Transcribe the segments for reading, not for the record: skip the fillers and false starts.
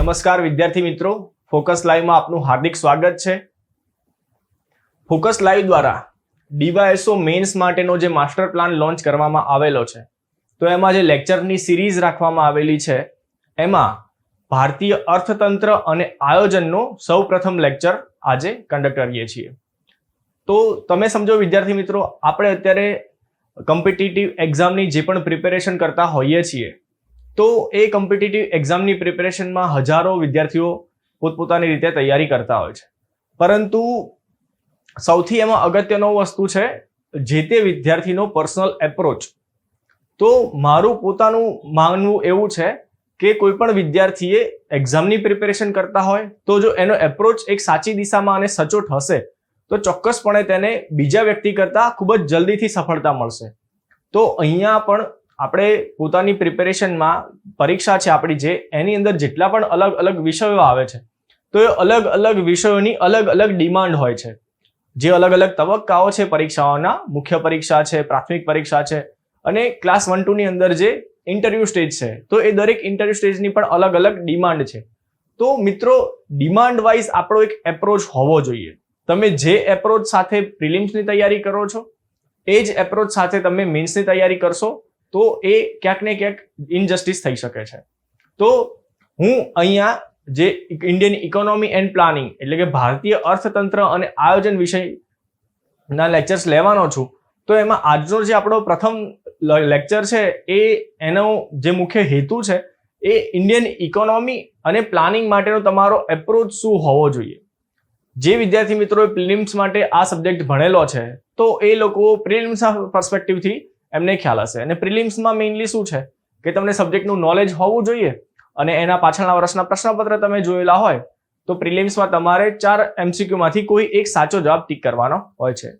નમસ્કાર વિદ્યાર્થી મિત્રો, ફોકસ લાઈવમાં આપનું હાર્દિક સ્વાગત છે। ફોકસ લાઈવ દ્વારા ડીવાયએસઓ મેન્સ માટેનો જે માસ્ટર પ્લાન લોન્ચ કરવામાં આવેલો છે, તો એમાં જે લેક્ચરની સિરીઝ રાખવામાં આવેલી છે એમાં ભારતીય અર્થતંત્ર અને આયોજનનો સૌપ્રથમ લેક્ચર આજે કન્ડક્ટ કરીએ છીએ। તો તમે સમજો વિદ્યાર્થી મિત્રો, આપણે અત્યારે કોમ્પિટિટિવ એક્ઝામની જે પણ પ્રિપેરેશન કરતા હોઈએ છીએ, તો એ કોમ્પિટિટિવ એક્ઝામની પ્રિપેરેશનમાં હજારો વિદ્યાર્થીઓ પોતપોતાની રીતે તૈયારી કરતા હોય છે, પરંતુ સૌથી એમાં અગત્યનો વસ્તુ છે જે તે વિદ્યાર્થીનો પર્સનલ એપ્રોચ। તો મારું પોતાનું માનવું એવું છે કે કોઈ પણ વિદ્યાર્થીએ એક્ઝામની પ્રિપેરેશન કરતા હોય તો જો એનો એપ્રોચ એક સાચી દિશામાં અને સચોટ હશે તો ચોક્કસપણે તેને બીજા વ્યક્તિ કરતાં ખૂબ જ જલ્દીથી સફળતા મળશે। તો અહીંયા પણ આપણે પોતાની પ્રિપેરેશનમાં પરીક્ષા છે આપણી જે, એની અંદર જેટલા પણ અલગ અલગ વિષયો આવે છે, તો એ અલગ અલગ વિષયોની અલગ અલગ ડિમાન્ડ હોય છે। જે અલગ અલગ તબક્કાઓ છે પરીક્ષાઓના, મુખ્ય પરીક્ષા છે, પ્રાથમિક પરીક્ષા છે અને ક્લાસ 1-2 ની અંદર જે ઇન્ટરવ્યુ સ્ટેજ છે, તો એ દરેક ઇન્ટરવ્યુ સ્ટેજની પણ અલગ અલગ ડિમાન્ડ છે। તો મિત્રો, ડિમાન્ડ વાઇઝ આપણો એક એપ્રોચ હોવો જોઈએ। તમે જે એપ્રોચ સાથે પ્રિલિમ્સની તૈયારી કરો છો એ જ એપ્રોચ સાથે તમે મેન્સની તૈયારી કરશો તો એ ક્યાંક ને ક્યાંક ઇનજસ્ટિસ થઈ શકે છે। તો હું અહીંયા જે ઇન્ડિયન ઇકોનોમી એન્ડ પ્લાનિંગ એટલે કે ભારતીય અર્થતંત્ર અને આયોજન વિષયના લેક્ચર્સ લેવાનો છું। તો એમાં આજનો જે આપણો પ્રથમ લેક્ચર છે એનો જે મુખ્ય હેતુ છે એ ઇન્ડિયન ઇકોનોમી અને પ્લાનિંગ માટેનો તમારો એપ્રોચ શું હોવો જોઈએ। જે વિદ્યાર્થી મિત્રોએ પ્રિલિમ્સ માટે આ સબ્જેક્ટ ભણેલો છે તો એ લોકો પ્રિલિમ્સના પર્સપેક્ટિવથી એમને ખ્યાલ હશે। અને પ્રિલિમ્સમાં મેઇનલી શું છે કે તમને સબ્જેક્ટનું નોલેજ હોવું જોઈએ અને એના પાછળના વર્ષના પ્રશ્નપત્ર તમે જોયેલા હોય તો પ્રિલિમ્સમાં તમારે 4 MCQ માંથી કોઈ એક સાચો જવાબ ટીક કરવાનો હોય છે।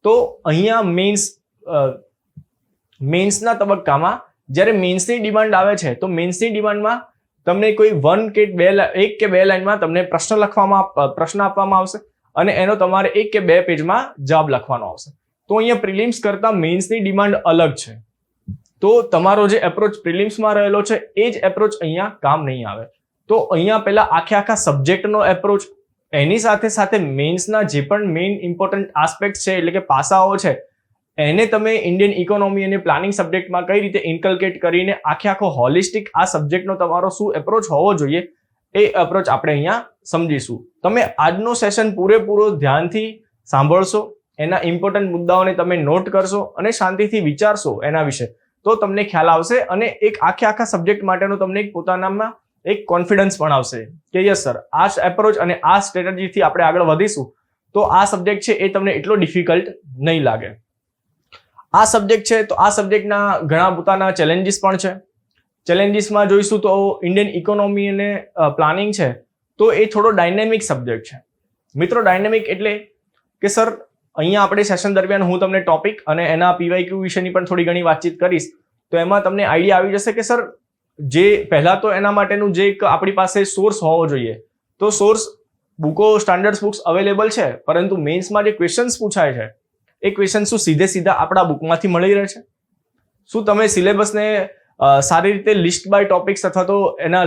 તો અહીંયા મેન્સના તબક્કામાં જ્યારે મેન્સની ડિમાન્ડ આવે છે તો મેન્સની ડિમાન્ડમાં તમને કોઈ 1 કે 2 લાઇનમાં તમને પ્રશ્ન આપવામાં આવશે અને એનો તમારે 1 કે 2 પેજમાં જવાબ લખવાનો આવશે। તો અહીંયા પ્રિલિમ્સ કરતાં મેન્સની ડિમાન્ડ અલગ છે, તો તમારો જે એપ્રોચ પ્રિલિમ્સમાં રહેલો છે એ જ એપ્રોચ અહીંયા કામ નહીં આવે। તો અહીંયા પહેલા આખા સબ્જેક્ટનો એપ્રોચ, એની સાથે સાથે મેન્સના જે પણ મેઇન ઇમ્પોર્ટન્ટ આસ્પેક્ટ છે એટલે કે પાસાઓ છે એને તમે ઇન્ડિયન ઇકોનોમી અને પ્લાનિંગ સબ્જેક્ટમાં કઈ રીતે ઇન્કલ્કેટ કરીને આખો હોલિસ્ટિક આ સબ્જેક્ટનો તમારો શું એપ્રોચ હોવો જોઈએ એ એપ્રોચ આપણે અહીંયા સમજીશું। તમે આજનો સેશન પૂરેપૂરો ધ્યાનથી સાંભળશો, એના ઇમ્પોર્ટન્ટ મુદ્દાઓને તમે નોટ કરશો અને શાંતિથી વિચારશો એના વિશે, તો તમને ખ્યાલ આવશે અને એક આખા સબ્જેક્ટ માટેનો તમને એક પોતાનામાં એક કોન્ફિડન્સ પણ આવશે કે યસ સર, આ એપ્રોચ અને આ સ્ટ્રેટેજીથી આપણે આગળ વધીશું તો આ સબ્જેક્ટ છે એ તમને એટલો ડિફિકલ્ટ નહીં લાગે। આ સબ્જેક્ટ છે તો આ સબ્જેક્ટના ઘણા પોતાના ચેલેન્જીસ પણ છે। ચેલેન્જીસમાં જોઈશું તો ઇન્ડિયન ઇકોનોમી અને પ્લાનિંગ છે તો એ થોડો ડાયનેમિક સબ્જેક્ટ છે। મિત્રો, ડાયનેમિક એટલે કે સર અહીંયા આપણે સેશન દરમિયાન હું તમને ટોપિક અને એના PYQ વિશેની પણ થોડી ઘણી વાતચીત કરીશ, તો એમાં તમને આઈડિયા આવી જશે કે સર જે પહેલા તો એના માટેનું જે એક આપણી પાસે સોર્સ હોવો જોઈએ, તો સોર્સ બુકો, સ્ટાન્ડર્ડ બુક્સ અવેલેબલ છે, પરંતુ મેન્સમાં જે ક્વેશ્ચન્સ પૂછાય છે એ ક્વેશ્ચન શું સીધા આપણા બુકમાંથી મળી રહે છે? શું તમે સિલેબસને સારી રીતે લિસ્ટ બાય ટોપિક્સ અથવા તો એના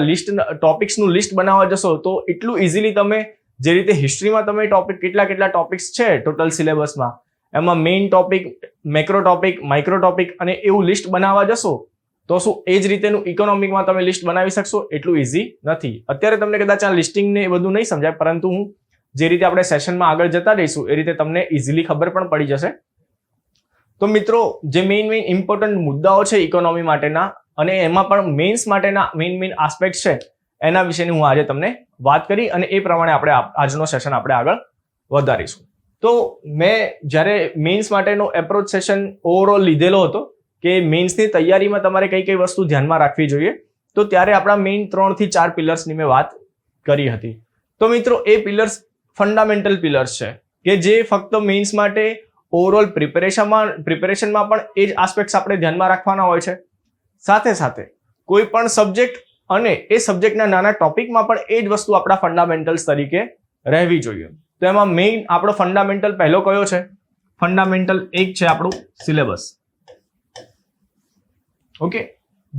ટોપિક્સનું લિસ્ટ બનાવવા જશો તો એટલું ઇઝીલી તમે જે રીતે હિસ્ટ્રીમાં તમે કેટલા ટોપિક્સ છે ટોટલ સિલેબસમાં, એમાં main topic, macro topic, micro topic અને એવું લિસ્ટ બનાવવા જશો તો શું એ જ રીતેનું ઇકોનોમિકમાં તમે લિસ્ટ બનાવી શકશો? એટલું ઇઝી નથી। અત્યારે તમને કદાચ આ લિસ્ટિંગને એ બધું નહીં સમજાય, પરંતુ હું જે રીતે આપણે સેશનમાં આગળ જતા રહીશું એ રીતે તમને ઇઝીલી ખબર પણ પડી જશે। તો મિત્રો, જે મેઇન ઇમ્પોર્ટન્ટ મુદ્દાઓ છે ઇકોનોમી માટેના અને એમાં પણ મેન્સ માટેના મેઇન આસ્પેક્ટ છે એના વિશેની હું આજે તમને વાત કરી અને એ પ્રમાણે આપણે આજનો સેશન આપણે આગળ વધારીશું। તો મેં જ્યારે મેન્સ માટેનો એપ્રોચ સેશન ઓવરઓલ લીધેલો હતો કે મેન્સની તૈયારીમાં તમારે કઈ વસ્તુ ધ્યાનમાં રાખવી જોઈએ, તો ત્યારે આપણા મેઇન 3 થી 4 પિલર્સની મેં વાત કરી હતી। તો મિત્રો, એ પિલર્સ ફંડામેન્ટલ પિલર્સ છે કે જે ફક્ત મેન્સ માટે ઓવરઓલ પ્રિપેરેશનમાં પણ એ જ આસ્પેક્ટ્સ આપણે ધ્યાનમાં રાખવાના હોય છે। સાથે સાથે કોઈ પણ સબ્જેક્ટ અને એ સબ્જેક્ટના નાના ટોપિકમાં પણ એ જ વસ્તુ આપણા ફંડામેન્ટલ્સ તરીકે રહેવી જોઈએ। તો એમાં મેઇન આપણો ફંડામેન્ટલ પહેલો કયો છે? ફંડામેન્ટલ 1 છે આપણું સિલેબસ। ઓકે,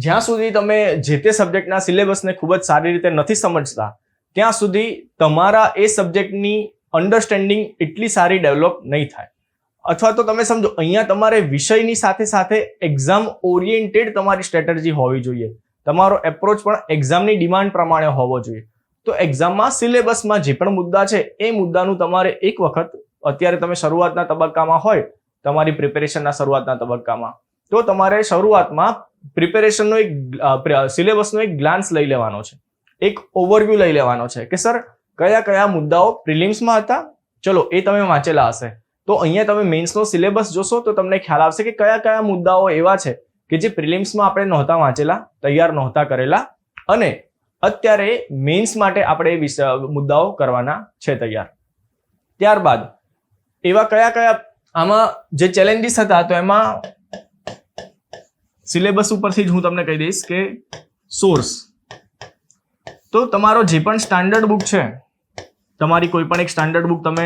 જ્યાં સુધી તમે જે તે સબ્જેક્ટના સિલેબસને ખૂબ જ સારી રીતે નથી સમજતા ત્યાં સુધી તમારા એ સબ્જેક્ટની અન્ડરસ્ટેન્ડિંગ એટલી સારી ડેવલપ નહીં થાય. અથવા તો તમે સમજો અહીંયા તમારે વિષયની સાથે સાથે એક્ઝામ ઓરિએન્ટેડ તમારી સ્ટ્રેટેજી હોવી જોઈએ. તમારો એપ્રોચ પણ એક્ઝામની ડિમાન્ડ પ્રમાણે હોવો જોઈએ. તો એક્ઝામમાં સિલેબસમાં જે પણ મુદ્દા છે એ મુદ્દાનું તમારે એક વખત અત્યારે તમે શરૂઆતના તબક્કામાં હોય તમારી પ્રિપેરેશનના શરૂઆતના તબક્કામાં તો તમારે શરૂઆતમાં પ્રિપેરેશનનો એક સિલેબસનો એક ગ્લાન્સ લઈ લેવાનો છે, એક ઓવરવ્યૂ લઈ લેવાનો છે કે સર કયા કયા મુદ્દાઓ પ્રિલિમ્સમાં હતા, ચલો એ તમે વાંચેલા હશે. તો અહીંયા તમે મેન્સનો સિલેબસ જોશો તો તમને ખ્યાલ આવશે કે કયા કયા મુદ્દાઓ એવા છે કે જે પ્રિલિમ્સમાં આપણે નહોતા વાંચેલા, તૈયાર નહોતા કરેલા અને અત્યારે મેન્સ માટે આપણે એ મુદ્દાઓ કરવાના છે તૈયાર. ત્યારબાદ એવા કયા કયા આમાં જે ચેલેન્જીસ હતા તો એમાં સિલેબસ ઉપરથી જ હું તમને કહી દઈશ કે સોર્સ. તો તમારો જે પણ સ્ટાન્ડર્ડ બુક છે, તમારી કોઈ પણ એક સ્ટાન્ડર્ડ બુક તમે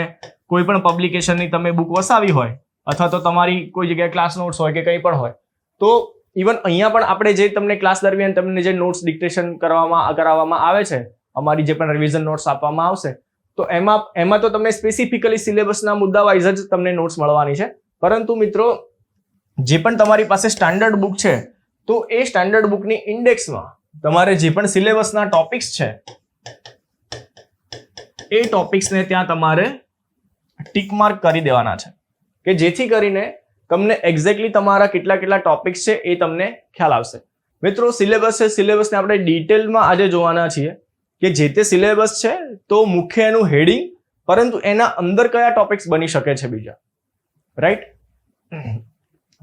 કોઈ પણ પબ્લિકેશનની તમે બુક વસાવી હોય અથવા તો તમારી કોઈ જગ્યાએ ક્લાસ નોટ્સ હોય કે કંઈ પણ હોય તો ઇવન અહીંયા પણ આપણે જે તમને ક્લાસ દરમિયાન તમને જે નોટ્સ ડિક્ટેશન કરાવવામાં આવે છે, અમારી જે પણ રિવિઝન નોટ્સ આપવામાં આવશે તો એમાં તો તમને સ્પેસિફિકલી સિલેબસના મુદ્દા વાઇઝ જ તમને નોટ્સ મળવાની છે. પરંતુ મિત્રો જે પણ તમારી પાસે સ્ટાન્ડર્ડ બુક છે તો એ સ્ટાન્ડર્ડ બુકની ઇન્ડેક્સમાં તમારે જે પણ સિલેબસના ટોપિક્સ છે એ ટોપિક્સને ત્યાં તમારે ટિક માર્ક કરી દેવાના છે કે જેથી કરીને તમને એક્ઝેક્ટલી તમારા કેટલા કેટલા ટોપિક્સ છે એ તમને ખ્યાલ આવશે. મિત્રો સિલેબસ છે, સિલેબસને આપણે ડિટેલમાં આજે જોવાના છીએ કે જે તે સિલેબસ છે તો મુખ્ય એનું હેડિંગ, પરંતુ એના અંદર કયા ટોપિક્સ બની શકે છે બીજા, રાઈટ.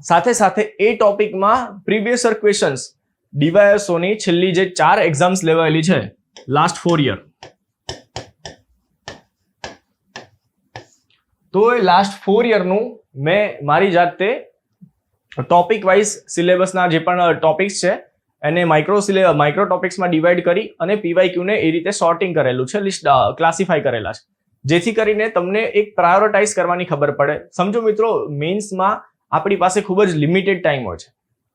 સાથે સાથે એ ટોપિકમાં પ્રીવિયસ યર ક્વેશ્ચન્સ ડીવાયએસઓની છેલ્લી જે 4 એક્ઝામ્સ લેવાયેલી છે લાસ્ટ 4 યર, તો એ લાસ્ટ 4 યરનું મેં મારી જાતે ટોપિક વાઇઝ સિલેબસના જે પણ ટોપિક્સ છે એને માઇક્રો ટોપિક્સમાં ડિવાઈડ કરી અને પીવાયક્યુને એ રીતે સોર્ટિંગ કરેલું છે, લિસ્ટ ક્લાસિફાઈ કરેલા છે, જેથી કરીને તમને એક પ્રાયોરિટાઇઝ કરવાની ખબર પડે. સમજો મિત્રો મેન્સમાં આપણી પાસે ખૂબ જ લિમિટેડ ટાઈમ હોય છે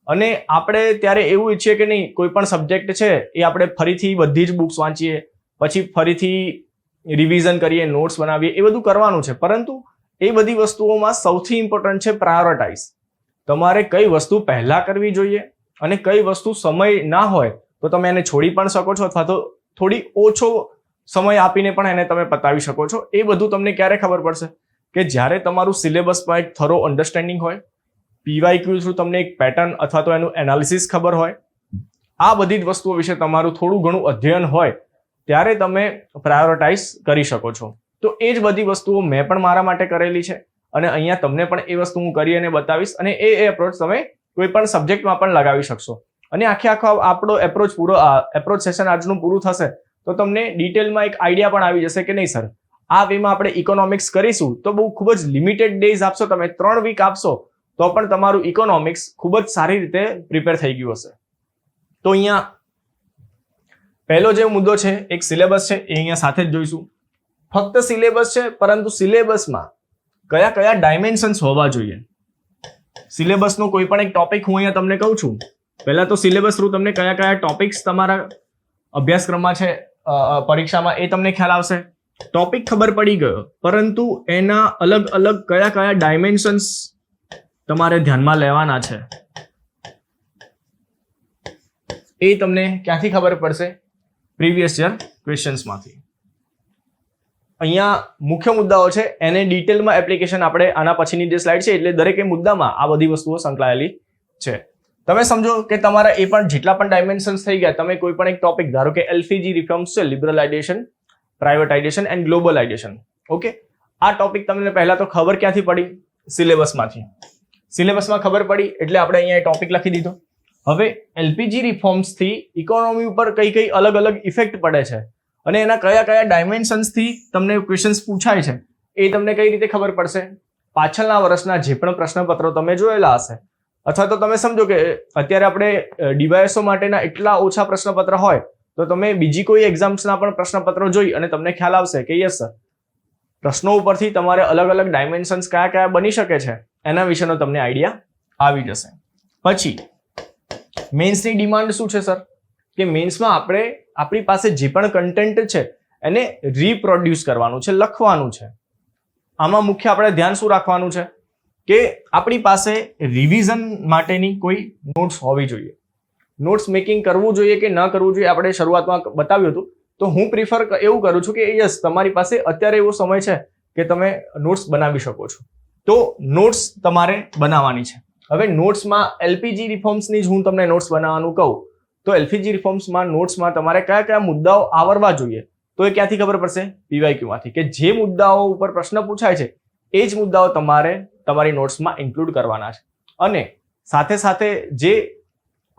અને આપણે ત્યારે એવું ઈચ્છીએ કે નહીં કોઈ પણ સબ્જેક્ટ છે એ આપણે ફરીથી બધી જ બુક્સ વાંચીએ, પછી ફરીથી રિવિઝન કરીએ, નોટ્સ બનાવીએ, એ બધું કરવાનું છે. પરંતુ એ બધી વસ્તુઓમાં સૌથી ઇમ્પોર્ટન્ટ છે પ્રાયોરિટાઇઝ. તમારે કઈ વસ્તુ પહેલા કરવી જોઈએ અને કઈ વસ્તુ સમય ના હોય તો તમે એને છોડી પણ શકો છો અથવા તો થોડી ઓછો સમય આપીને પણ એને તમે પતાવી શકો છો. એ બધું તમને ક્યારે ખબર પડશે કે જ્યારે તમારું સિલેબસમાં એક થરો અન્ડરસ્ટેન્ડિંગ હોય, પીવાયક્યુ થ્રુ તમને એક પેટર્ન અથવા તો એનું એનાલિસિસ ખબર હોય, આ બધી જ વસ્તુઓ વિશે તમારું થોડું ઘણું અધ્યયન હોય ત્યારે તમે પ્રાયોરિટાઇઝ કરી શકો છો. તો એ જ બધી વસ્તુઓ મેં પણ મારા માટે કરેલી છે અને અહીંયા તમને પણ એ વસ્તુ હું કરી અને બતાવીશ અને એ એપ્રોચ તમે કોઈ પણ સબ્જેક્ટમાં પણ લગાવી શકશો. અને આખો આપણો એપ્રોચ સેશન આજનું પૂરું થશે તો તમને ડિટેલમાં એક આઈડિયા પણ આવી જશે કે નહીં સર આ વેમાં આપણે ઇકોનોમિક્સ કરીશું તો બહુ ખૂબ જ લિમિટેડ ડેઝ આપશો, તમે 3 વીક આપશો તો પણ તમારું ઇકોનોમિક્સ ખૂબ જ સારી રીતે પ્રિપેર થઈ ગયું હશે. તો અહીંયા પહેલો જે મુદ્દો છે એક સિલેબસ છે એ અહીંયા સાથે જ જોઈશું. ફક્ત સિલેબસ છે પરંતુ સિલેબસમાં કયા કયા ડાયમેન્શન્સ હોવા જોઈએ. સિલેબસનો કોઈ પણ એક ટોપિક હું અહીંયા તમને કહું છું. પહેલા તો સિલેબસ થ્રુ તમને કયા કયા ટોપિક્સ તમારા અભ્યાસક્રમમાં છે પરીક્ષામાં એ તમને ખ્યાલ આવશે. ટોપિક ખબર પડી ગયો પરંતુ એના અલગ અલગ કયા કયા ડાયમેન્શન્સ તમારે ધ્યાનમાં લેવાના છે એ તમને ક્યાંથી ખબર પડશે? પ્રીવિયસ યર ક્વેશ્ચન્સમાંથી. અહીંયા મુખ્ય મુદ્દાઓ છે એને ડિટેલમાં એપ્લિકેશન આપણે આના પછીની જે સ્લાઇડ છે એટલે દરેક મુદ્દામાં આ બધી વસ્તુઓ સંકળાયેલી છે. તમે સમજો કે તમારા એ પણ જેટલા પણ ડાયમેન્શન્સ થઈ ગયા, તમે કોઈ પણ એક ટોપિક ધારો કે એલપીજી રિફોર્મ્સ છે, લિબરલાઇઝેશન, પ્રાઇવેટાઇઝેશન એન્ડ ગ્લોબલાઇઝેશન. ઓકે, આ ટોપિક તમને પહેલા તો ખબર ક્યાંથી પડી? સિલેબસમાંથી. સિલેબસમાં ખબર પડી એટલે આપણે અહીંયા એ ટોપિક લખી દીધો. હવે એલપીજી રિફોર્મ્સથી ઇકોનોમી ઉપર કઈ કઈ અલગ અલગ ઇફેક્ટ પડે છે અને એના કયા કયા ડાયમેન્શન્સથી તમને ક્વેશ્ચન્સ પૂછાય છે એ તમને કઈ રીતે ખબર પડશે? પાછળના વર્ષના જે પણ પ્રશ્નપત્રો તમે જોયેલા હશે અથવા તો તમે સમજો કે અત્યારે આપણે ડીવાયએસઓ માટેના એટલા ઓછા પ્રશ્નપત્ર હોય તો તમે બીજી કોઈ એક્ઝામ્સના પણ પ્રશ્નપત્રો જોઈ અને તમને ખ્યાલ આવશે કે યસ સર પ્રશ્નો ઉપરથી તમારે અલગ અલગ ડાયમેન્શન્સ કયા કયા બની શકે છે એના વિશેનો તમને આઈડિયા આવી જશે. પછી મેન્સની ડિમાન્ડ શું છે સર? કે મેન્સમાં આપણે આપણી પાસે જે પણ કન્ટેન્ટ છે એને રીપ્રોડ્યુસ કરવાનું છે, લખવાનું છે. આમાં મુખ્ય આપણે ધ્યાન શું રાખવાનું છે કે આપણી પાસે રિવિઝન માટેની કોઈ નોટ્સ હોવી જોઈએ. નોટ્સ મેકિંગ કરવું જોઈએ કે ન કરવું જોઈએ આપણે શરૂઆતમાં બતાવ્યું હતું. તો હું પ્રિફર એવું કરું છું કે યસ, તમારી પાસે અત્યારે એવો સમય છે કે તમે નોટ્સ બનાવી શકો છો, તો નોટ્સ તમારે બનાવવાની છે. હવે નોટ્સમાં એલપીજી રિફોર્મ્સની જ હું તમને નોટ્સ બનાવવાનું કહું તો એલપીજી રિફોર્મ્સમાં નોટ્સમાં તમારે કયા કયા મુદ્દાઓ આવરવા જોઈએ તો એ ક્યાંથી ખબર પડશે? પીવાયક્યુ માંથી, કે જે મુદ્દાઓ ઉપર પ્રશ્ન પૂછાય છે એ જ મુદ્દાઓ તમારે તમારી નોટ્સમાં ઇન્ક્લુડ કરવાના છે. અને સાથે સાથે જે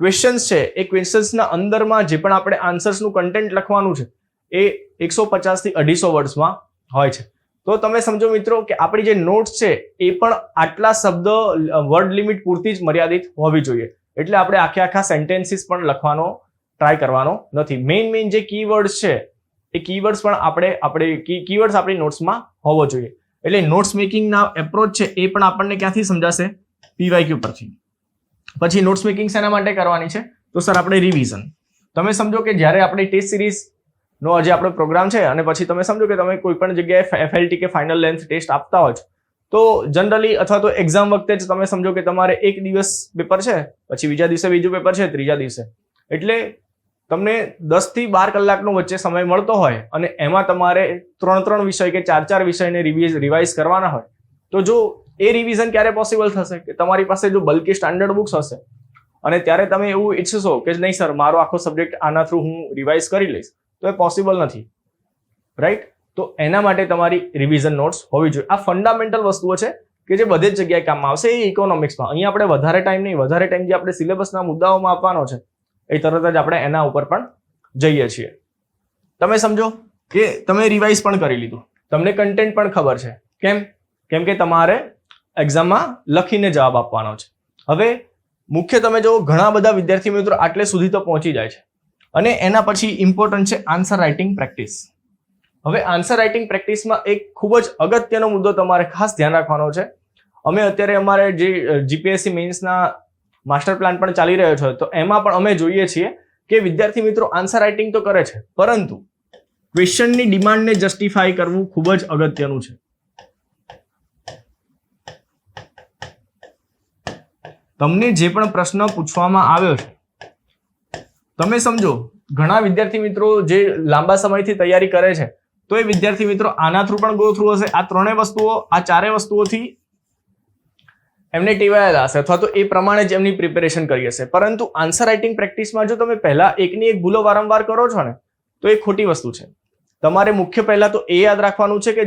ક્વેશ્ચન્સ છે એ ક્વેશ્ચન્સના અંદરમાં જે પણ આપણે આન્સર્સનું કન્ટેન્ટ લખવાનું છે એ 150 થી 250 વર્ડ્સમાં હોય છે. તો તમે સમજો મિત્રો કે આપણી જે નોટ્સ છે એ પણ આટલા શબ્દ વર્ડ લિમિટ પૂરતી જ મર્યાદિત હોવી જોઈએ. એટલે આપણે આખા સેન્ટેન્સીસ પણ લખવાનો ટ્રાય કરવાનો નથી. મેઇન જે કીવર્ડ્સ છે એ કીવર્ડ્સ પણ આપણે કીવર્ડ્સ આપણી નોટ્સમાં હોવો જોઈએ. એટલે નોટ્સ મેકિંગના એપ્રોચ છે એ પણ આપણને ક્યાંથી સમજાશે? પીવાયક્યુ પરથી. પછી નોટ્સ મેકિંગ શેના માટે કરવાની છે? તો સર આપણે રિવિઝન. તમે સમજો કે જ્યારે આપણે ટેસ્ટ સિરીઝ નો આજે આપણો પ્રોગ્રામ છે અને પછી તમે સમજો કે તમે કોઈ પણ જગ્યાએ FLT કે ફાઇનલ લેન્થ ટેસ્ટ આપતા હોય તો જનરલી અથવા તો એક્ઝામ વખતે જ તમે સમજો કે તમારે એક દિવસ પેપર છે, પછી બીજા દિવસે બીજું પેપર છે, ત્રીજા દિવસે, એટલે તમને 10 થી 12 કલાકનો વચ્ચે સમય મળતો હોય અને એમાં તમારે 3 વિષય કે 4 વિષયને રિવાઇઝ કરવાના હોય તો જો એ રિવિઝન ક્યારે પોસિબલ થશે? કે તમારી પાસે જો બલ્કી સ્ટાન્ડર્ડ બુક્સ હશે અને ત્યારે તમે એવું ઈચ્છશો કે નહીં સર મારો આખો સબ્જેક્ટ આના થ્રુ હું રિવાઇઝ કરી લઈશ, તો એ પોસિબલ નથી, રાઈટ? તો એના માટે તમારી રિવિઝન નોટ્સ હોવી જોઈએ. આ ફંડામેન્ટલ વસ્તુઓ છે કે જે બધી જ જગ્યાએ કામમાં આવશે. એ ઇકોનોમિક્સમાં અહીંયા આપણે વધારે ટાઈમ જે આપણે સિલેબસના મુદ્દાઓમાં આપવાનો છે એ તરત જ આપણે એના ઉપર પણ જઈએ છીએ. તમે સમજો કે તમે રિવાઇઝ પણ કરી લીધું, તમને કન્ટેન્ટ પણ ખબર છે. કેમ કે તમારે એક્ઝામમાં લખીને જવાબ આપવાનો છે. હવે મુખ્ય તમે જો ઘણા બધા વિદ્યાર્થી મિત્રો આટલે સુધી તો પહોંચી જાય છે અને એના પછી ઇમ્પોર્ટન્ટ છે આન્સર રાઇટિંગ પ્રેક્ટિસ. હવે આન્સર રાઇટિંગ પ્રેક્ટિસમાં એક ખૂબ જ અગત્યનો મુદ્દો તમારે ખાસ ધ્યાન રાખવાનો છે. અમે અત્યારે અમારે જે જીપીએસસી મેઇન્સના માસ્ટર પ્લાન પણ ચાલી રહ્યો છે તો એમાં પણ અમે જોઈએ છીએ કે વિદ્યાર્થી મિત્રો આન્સર રાઇટિંગ તો કરે છે પરંતુ ક્વેશ્ચનની ડિમાન્ડને જસ્ટિફાઈ કરવું ખૂબ જ અગત્યનું છે. તમને જે પણ પ્રશ્ન પૂછવામાં આવ્યો છે, તમે સમજો ઘણા વિદ્યાર્થી મિત્રો જે લાંબા સમયથી તૈયારી કરે છે તો એ વિદ્યાર્થી મિત્રો આના થ્રુ પણ ગો થ્રુ હશે. આ ચારે વસ્તુઓથી એમને ટેવાયેલા હશે અથવા તો એ પ્રમાણે જ એમની પ્રિપેરેશન કરી હશે. પરંતુ આન્સર રાઇટિંગ પ્રેક્ટિસમાં જો તમે પહેલા એકની એક ભૂલો વારંવાર કરો છો ને તો એ ખોટી વસ્તુ છે. તમારે મુખ્ય પહેલા તો એ યાદ રાખવાનું છે કે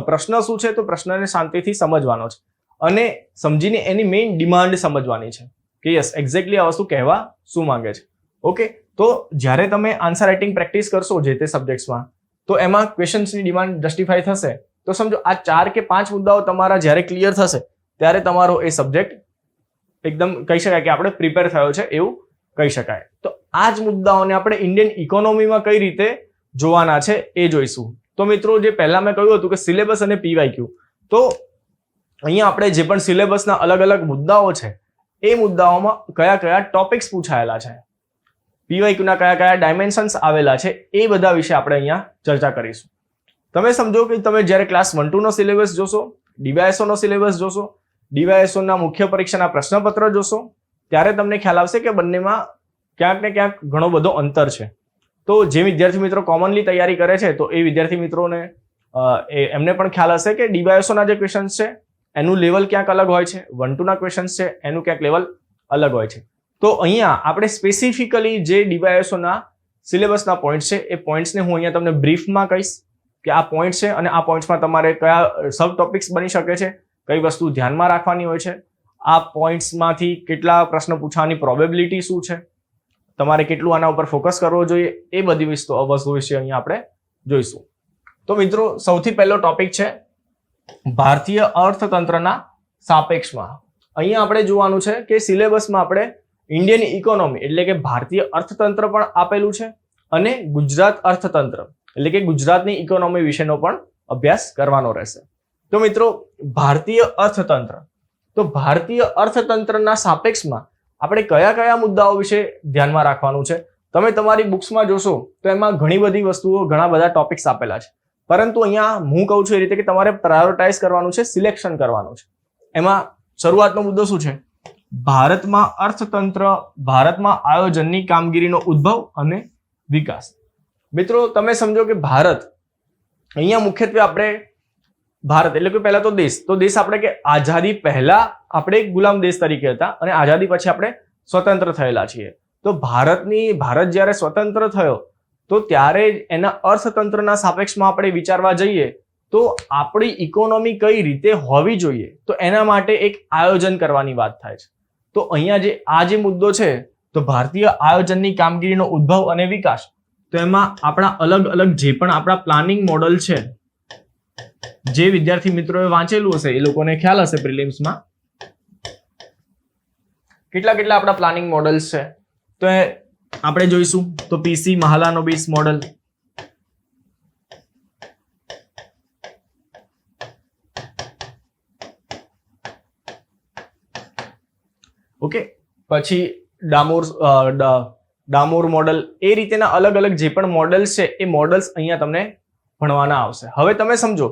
પ્રશ્ન શું છે, તો પ્રશ્નને શાંતિથી સમજવાનો છે અને સમજીને એની મેઇન ડિમાન્ડ સમજવાની છે કે યસ એક્ઝેક્ટલી આ વસ્તુ કહેવા શું માંગે છે. ઓકે, તો જ્યારે તમે આન્સર રાઇટિંગ પ્રેક્ટિસ કરશો જે તે સબ્જેક્ટ્સમાં તો એમાં ક્વેશ્ચન્સની ડિમાન્ડ જસ્ટિફાઈ થશે. તો સમજો આ 4 કે 5 મુદ્દાઓ તમારા જ્યારે ક્લિયર થશે ત્યારે તમારો એ સબ્જેક્ટ એકદમ કહી શકાય કે આપણે પ્રિપેર થયો છે એવું કહી શકાય. તો આ જ મુદ્દાઓને આપણે ઇન્ડિયન ઇકોનોમીમાં કઈ રીતે જોવાના છે એ જોઈશું. તો મિત્રો જે પહેલા મેં કહ્યું હતું કે સિલેબસ અને પીવાયક્યુ, તો અહીંયા આપણે જે પણ સિલેબસના અલગ અલગ મુદ્દાઓ છે એ મુદ્દાઓમાં કયા કયા ટોપિક્સ પૂછાયેલા છે, પીવાયક્યુના કયા કયા ડાયમેન્શન્સ આવેલા છે એ બધા વિશે આપણે અહીંયા ચર્ચા કરીશું. તમે સમજો કે તમે જ્યારે ક્લાસ 1-2 નો સિલેબસ જોશો, ડીવાયએસઓ નો સિલેબસ જોશો, ડીવાયએસઓ ના મુખ્ય પરીક્ષાના પ્રશ્નપત્ર જોશો ત્યારે તમને ખ્યાલ આવશે કે બંનેમાં ક્યાંક ને ક્યાંક ઘણો બધો અંતર છે. તો જે વિદ્યાર્થી મિત્રો કોમનલી તૈયારી કરે છે તો એ વિદ્યાર્થી મિત્રોને એમને પણ ખ્યાલ હશે કે ડીવાયએસઓના જે ક્વેશ્ચન્સ છે એનું લેવલ ક્યાંક અલગ હોય છે, 1-2 ના ક્વેશ્ચન્સ છે એનું ક્યાંક લેવલ અલગ હોય છે. તો અહીંયા આપણે સ્પેસિફિકલી જે ડીવાયએસઓના સિલેબસના પોઈન્ટ્સ છે એ પોઈન્ટ્સને હું અહીંયા તમને બ્રીફમાં કહીશ કે આ પોઈન્ટ છે અને આ પોઈન્ટ્સમાં તમારે કયા સબ ટોપિક્સ બની શકે છે, કઈ વસ્તુ ધ્યાનમાં રાખવાની હોય છે, આ પોઈન્ટ્સમાંથી કેટલા પ્રશ્ન પૂછવાની પ્રોબેબિલિટી શું છે, તમારે કેટલું આના ઉપર ફોકસ કરવો જોઈએ, એ બધી વસ્તુ વિશે અહીંયા આપણે જોઈશું. તો મિત્રો સૌથી પહેલો ટોપિક છે ભારતીય અર્થતંત્રના સાપેક્ષમાં. અહીંયા આપણે જોવાનું છે કે સિલેબસમાં આપણે ઇન્ડિયન ઇકોનોમી એટલે કે ભારતીય અર્થતંત્ર પણ આપેલું છે અને ગુજરાત અર્થતંત્ર એટલે કે ગુજરાતની ઇકોનોમી વિશેનો પણ અભ્યાસ કરવાનો રહેશે. તો મિત્રો ભારતીય અર્થતંત્ર, તો ભારતીય અર્થતંત્રના સાપેક્ષમાં આપણે કયા કયા મુદ્દાઓ વિશે ધ્યાનમાં રાખવાનું છે. તમે તમારી બુક્સમાં જોશો તો એમાં ઘણી બધી વસ્તુઓ, ઘણા બધા ટોપિક્સ આપેલા છે, પરંતુ અહીંયા હું કહું છું એ રીતે કે તમારે પ્રાયોરિટાઇઝ કરવાનું છે, સિલેક્શન કરવાનું છે. એમાં શરૂઆતનો મુદ્દો શું છે? ભારતમાં અર્થતંત્ર, ભારતમાં આયોજનની કામગીરીનો ઉદ્ભવ અને વિકાસ. મિત્રો તમે સમજો કે ભારત, અહીંયા મુખ્યત્વે આપણે ભારત એટલે કે પહેલા તો દેશ આપણે કે આઝાદી પહેલા આપણે એક ગુલામ દેશ તરીકે હતા અને આઝાદી પછી આપણે સ્વતંત્ર થયેલા છીએ. તો ભારત જ્યારે સ્વતંત્ર થયો તો ત્યારે એના અર્થતંત્રના સાપેક્ષમાં આપણે વિચારવા જઈએ તો આપણી ઇકોનોમી કઈ રીતે હોવી જોઈએ, તો એના માટે એક આયોજન કરવાની વાત થાય છે. તો અહીંયા આ જે મુદ્દો છે, તો ભારતીય આયોજનની કામગીરીનો ઉદ્ભવ અને વિકાસ, તો એમાં આપણા અલગ અલગ જે પણ આપણા પ્લાનિંગ મોડલ છે, જે વિદ્યાર્થી મિત્રોએ વાંચેલું હશે એ લોકોને ખ્યાલ હશે પ્રિલિમ્સમાં કેટલા આપણા પ્લાનિંગ મોડલ્સ છે. તો આપણે જોઈશું તો પીસી મહાલાનોબિસ મોડલ, ઓકે, પછી ડામોર મોડલ, એ રીતેના અલગ અલગ જે પણ મોડલ્સ છે એ મોડલ્સ અહીંયા તમને ભણવાના આવશે. હવે તમે સમજો,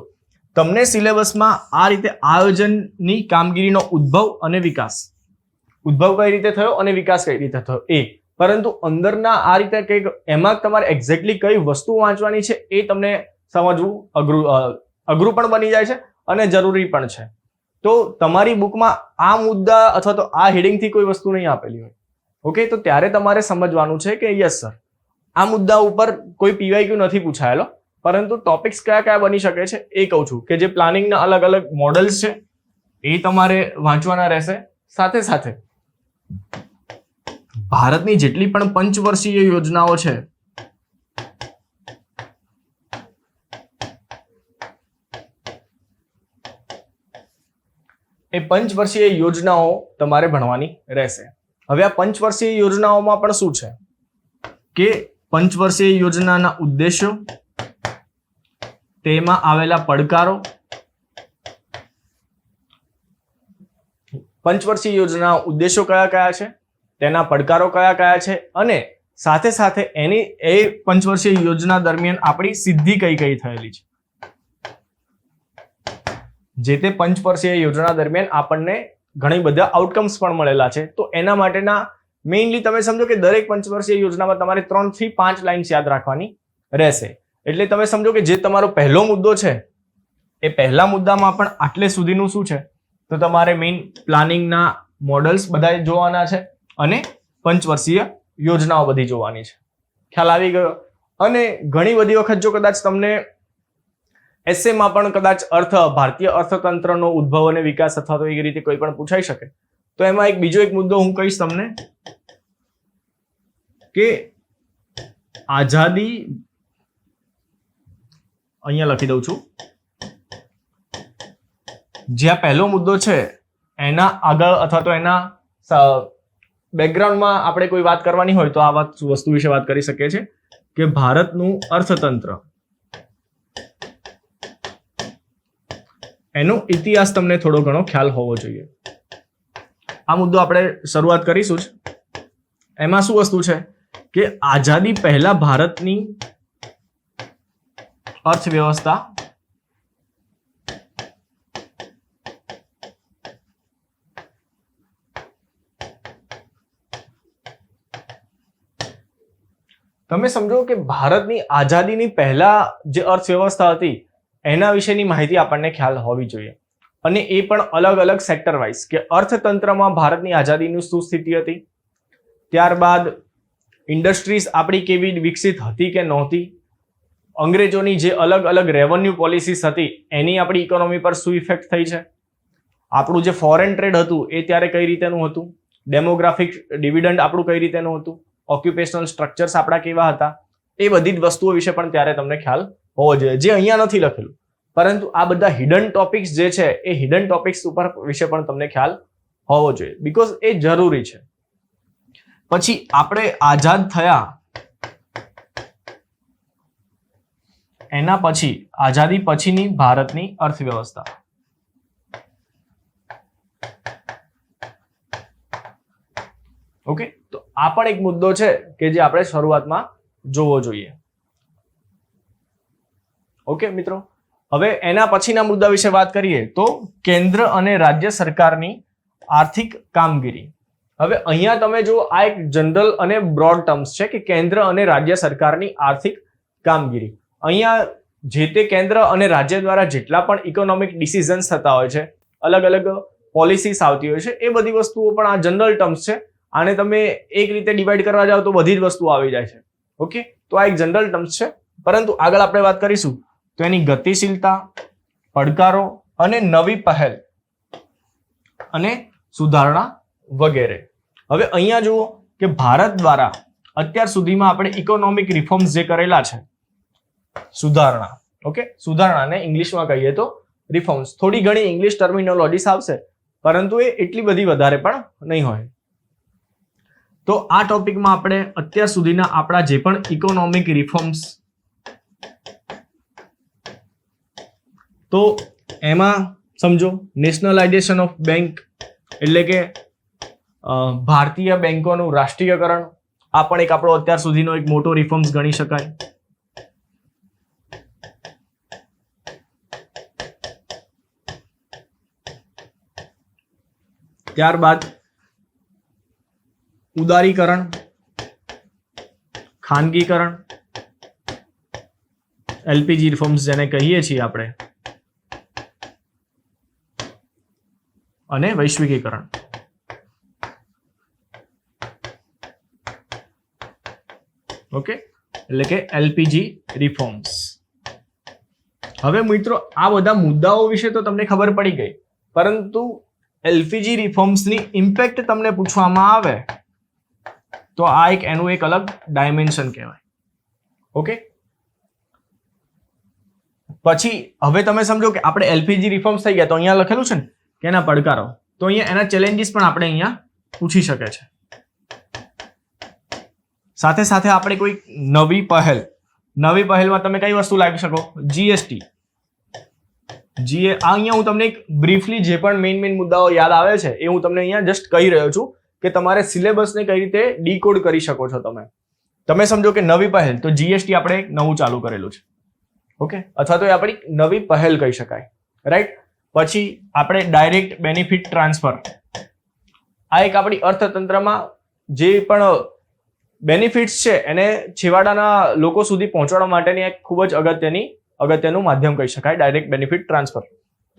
તમને સિલેબસમાં આ રીતે આયોજનની કામગીરીનો ઉદ્ભવ અને વિકાસ, ઉદ્ભવ કઈ રીતે થયો અને વિકાસ કઈ રીતે થયો એ, પરંતુ અંદરના આ રીતે કંઈક એમાં તમારે એક્ઝેક્ટલી કઈ વસ્તુ વાંચવાની છે એ તમને સમજવું અઘરું પણ બની જાય છે અને જરૂરી પણ છે. તો તમારી બુકમાં આ મુદ્દા અથવા તો આ હેડિંગથી કોઈ વસ્તુ નહીં આપેલી હોય, ઓકે, તો ત્યારે તમારે સમજવાનું છે કે યસ સર, આ મુદ્દા ઉપર કોઈ પીવાયક્યુ નથી પૂછાયેલો, પરંતુ ટોપિક્સ કયા કયા બની શકે છે એ કહું છું કે જે પ્લાનિંગના અલગ અલગ મોડલ્સ છે એ તમારે વાંચવાના રહેશે. સાથે સાથે ભારતની જેટલી પણ પંચવર્ષીય યોજનાઓ છે એ પંચવર્ષીય યોજનાઓ તમારે ભણવાની રહેશે. હવે આ પંચવર્ષીય યોજનાઓમાં પણ શું છે કે પંચવર્ષીય યોજનાના ઉદ્દેશો, તેમાં આવેલા પડકારો, પંચવર્ષીય યોજના ઉદ્દેશો કયા કયા છે, તેના પડકારો કયા કયા છે, અને સાથે સાથે એ પંચવર્ષીય યોજના દરમિયાન આપણી સિદ્ધિ કઈ કઈ થયેલી છે. જે તે પંચવર્ષીય યોજના દરમિયાન આપણને ઘણી બધા આઉટકમ્સ પણ મળેલા છે. તો એના માટેના મેઇનલી તમે સમજો કે દરેક પંચવર્ષીય યોજનામાં તમારે 3 થી 5 લાઇન્સ યાદ રાખવાની રહેશે. એટલે તમે સમજો કે જે તમારો પહેલો મુદ્દો છે એ પહેલા મુદ્દામાં પણ આટલે સુધીનું શું છે, તો તમારે મેઇન પ્લાનિંગના મોડલ્સ બધા જોવાના છે અને પંચવર્ષીય યોજનાઓ બધી જોવાની છે. ખ્યાલ આવી ગયો? અને ઘણી બધી વખત જો કદાચ તમને એસેમાં પણ કદાચ ભારતીય અર્થતંત્રનો ઉદ્ભવ અને વિકાસ અથવા તો એ રીતે કોઈ પણ પૂછાઈ શકે, તો એમાં બીજો એક મુદ્દો હું કહીશ તમને કે આઝાદી, અહીંયા લખી દઉં છું, જ્યાં પહેલો મુદ્દો છે એના આગળ અથવા તો એના બેકગ્રાઉન્ડમાં આપણે કોઈ વાત કરવાની હોય તો આ વસ્તુ વિશે વાત કરી શકીએ છીએ કે ભારતનું અર્થતંત્ર, એનો ઇતિહાસ તમને થોડો ઘણો ખ્યાલ હોવો જોઈએ. આ મુદ્દો આપણે શરૂઆત કરીશું જ. એમાં શું વસ્તુ છે કે આઝાદી પહેલા ભારતની અર્થવ્યવસ્થા તમે સમજો કે ભારતની આઝાદીની પહેલા જે અર્થવ્યવસ્થા હતી એના વિશેની માહિતી આપણને ખ્યાલ હોવી જોઈએ. અને એ પણ અલગ અલગ સેક્ટર વાઇઝ કે અર્થતંત્રમાં ભારતની આઝાદીની શું સ્થિતિ હતી, ત્યારબાદ ઇન્ડસ્ટ્રીઝ આપણી કેવી વિકસિત હતી કે નહોતી, અંગ્રેજોની જે અલગ અલગ રેવન્યુ પોલિસીસ હતી એની આપણી ઇકોનોમી પર શું ઇફેક્ટ થઈ છે, આપણું જે ફોરેન ટ્રેડ હતું એ ત્યારે કઈ રીતેનું હતું, ડેમોગ્રાફિક ડિવિડન્ડ આપણું કઈ રીતેનું હતું, ઓક્યુપેશનલ સ્ટ્રક્ચર્સ આપણા કેવા હતા, એ બધી જ વસ્તુઓ વિશે પણ ત્યારે તમને ખ્યાલ હોવો જોઈએ, જે અહીંયા નથી લખેલું. પરંતુ આ બધા હિડન ટોપિક્સ જે છે એ હિડન ટોપિક્સ ઉપર વિશે પણ તમને ખ્યાલ હોવો જોઈએ, બીકોઝ એ જરૂરી છે. પછી આપણે આઝાદ થયા એના પછી આઝાદી પછીની ભારતની અર્થવ્યવસ્થા, ઓકે, તો આ પણ એક મુદ્દો છે કે જે આપણે શરૂઆતમાં જોવો જોઈએ. ઓકે મિત્રો, હવે એના પછીના મુદ્દા વિશે વાત કરીએ તો કેન્દ્ર અને રાજ્ય સરકારની આર્થિક કામગીરી. હવે અહીંયા તમે જો આ એક જનરલ અને બ્રોડ ટર્મ્સ છે કે કેન્દ્ર અને રાજ્ય સરકારની આર્થિક કામગીરી. અહીંયા જે તે કેન્દ્ર અને રાજ્ય દ્વારા જેટલા પણ ઇકોનોમિક ડિસિઝન્સ થતા હોય છે, અલગ અલગ પોલિસીસ આવતી હોય છે, એ બધી વસ્તુઓ પણ આ જનરલ ટર્મ્સ છે. આને તમે એક રીતે ડિવાઈડ કરવા જાઓ તો બધી જ વસ્તુઓ આવી જાય છે. ઓકે, તો આ એક જનરલ ટર્મ્સ છે. પરંતુ આગળ આપણે વાત કરીશું તો એની ગતિશીલતા, પડકારો અને નવી પહેલ અને સુધારણા વગેરે. હવે અહીંયા જુઓ કે ભારત દ્વારા અત્યાર સુધીમાં આપણે ઇકોનોમિક રિફોર્મ્સ જે કરેલા છે, સુધારણા. ઓકે, સુધારણાને ઇંગ્લિશમાં કહીએ તો રિફોર્મ્સ. થોડી ઘણી ઇંગ્લિશ ટર્મિનોલોજીસ આવશે, પરંતુ એ એટલી બધી વધારે પણ નહીં હોય. તો આ ટોપિકમાં આપણે અત્યાર સુધીના આપણા જે પણ ઇકોનોમિક રિફોર્મ્સ, તો એમાં સમજો નેશનલાઇઝેશન ઓફ બેંક એટલે કે ભારતીય બેંકોનું રાષ્ટ્રીયકરણ, આ પણ એક આપણો અત્યાર સુધીનો એક મોટો રિફોર્મ્સ ગણી શકાય. ત્યારબાદ ઉદારીકરણ, ખાનગીકરણ, એલપીજી રિફોર્મ્સ જેને કહીએ છીએ આપણે, અને વૈશ્વિકીકરણ. ઓકે, એટલે કે એલપીજી રિફોર્મ્સ. હવે મિત્રો આ બધા મુદ્દાઓ વિશે તો તમને ખબર પડી ગઈ, પરંતુ એલપીજી રિફોર્મ્સની ઇમ્પેક્ટ તમને પૂછવામાં આવે તો આ એક એનું એક અલગ ડાયમેન્શન કહેવાય. ઓકે, પછી હવે તમે સમજો કે આપણે એલપીજી રિફોર્મ્સ થઈ ગયા, તો અહીંયા લખેલું છે ને કે એના પડકારો, તો અહીંયા એના ચેલેન્જીસ પણ આપણે અહીંયા પૂછી શકે છે. સાથે સાથે આપણે કોઈ નવી પહેલમાં તમે કઈ વસ્તુ લાવી શકો? જીએસટી. અહીંયા હું તમને એક બ્રીફલી જે પણ મેઇન મુદ્દાઓ યાદ આવે છે એ હું તમને અહીંયા જસ્ટ કહી રહ્યો છું કે તમારે સિલેબસને કઈ રીતે ડીકોડ કરી શકો છો. તમે સમજો કે નવી પહેલ, તો જીએસટી આપણે એક નવું ચાલુ કરેલું છે. ઓકે, અથવા તો એ આપણી નવી પહેલ કહી શકાય, રાઈટ. પછી આપણે ડાયરેક્ટ બેનિફિટ ટ્રાન્સફર, આ એક આપણી અર્થતંત્રમાં જે પણ બેનિફિટ્સ છે એને છેવાડાના લોકો સુધી પહોંચાડવા માટેની એક ખૂબ જ અગત્યનું માધ્યમ કહી શકાય, ડાયરેક્ટ બેનિફિટ ટ્રાન્સફર.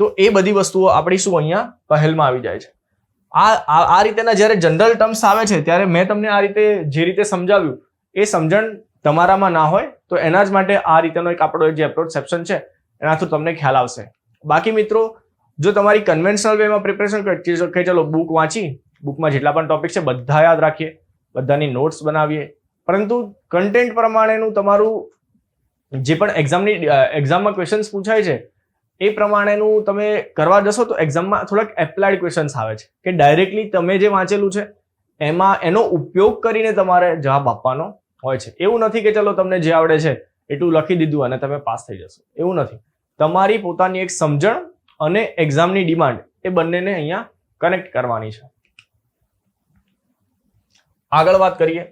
તો એ બધી વસ્તુઓ આપણી શું અહીંયા પહેલમાં આવી જાય છે. આ રીતેના જ્યારે જનરલ ટર્મ્સ આવે છે ત્યારે મેં તમને આ રીતે જે રીતે સમજાવ્યું એ સમજણ તમારામાં ના હોય, તો એના જ માટે આ રીતેનો એક આપણો જે એપ્રોચ સેપ્શન છે એના થ્રુ તમને ખ્યાલ આવશે. બાકી મિત્રો, જો તમારી કન્વેન્શનલ વેમાં પ્રિપરેશન કે ચલો બુક વાંચી, બુકમાં જેટલા પણ ટોપિક છે બધા યાદ રાખીએ, બધાની નોટ્સ બનાવીએ, પરંતુ કન્ટેન્ટ પ્રમાણેનું તમારું જે પણ એક્ઝામમાં ક્વેશ્ચન્સ પૂછાય છે એ પ્રમાણેનું તમે કરવા જશો તો એક્ઝામમાં થોડાક એપ્લાઇડ ક્વેશ્ચન્સ આવે છે કે ડાયરેક્ટલી તમે જે વાંચેલું છે એમાં એનો ઉપયોગ કરીને તમારે જવાબ આપવાનો હોય છે. એવું નથી કે ચલો તમને જે આવડે છે એટલું લખી દીધું અને તમે પાસ થઈ જશો, એવું નથી. તમારી પોતાની એક સમજણ અને એક્ઝામની ડિમાન્ડ એ બંનેને અહીંયા કનેક્ટ કરવાની છે. આગળ વાત કરીએ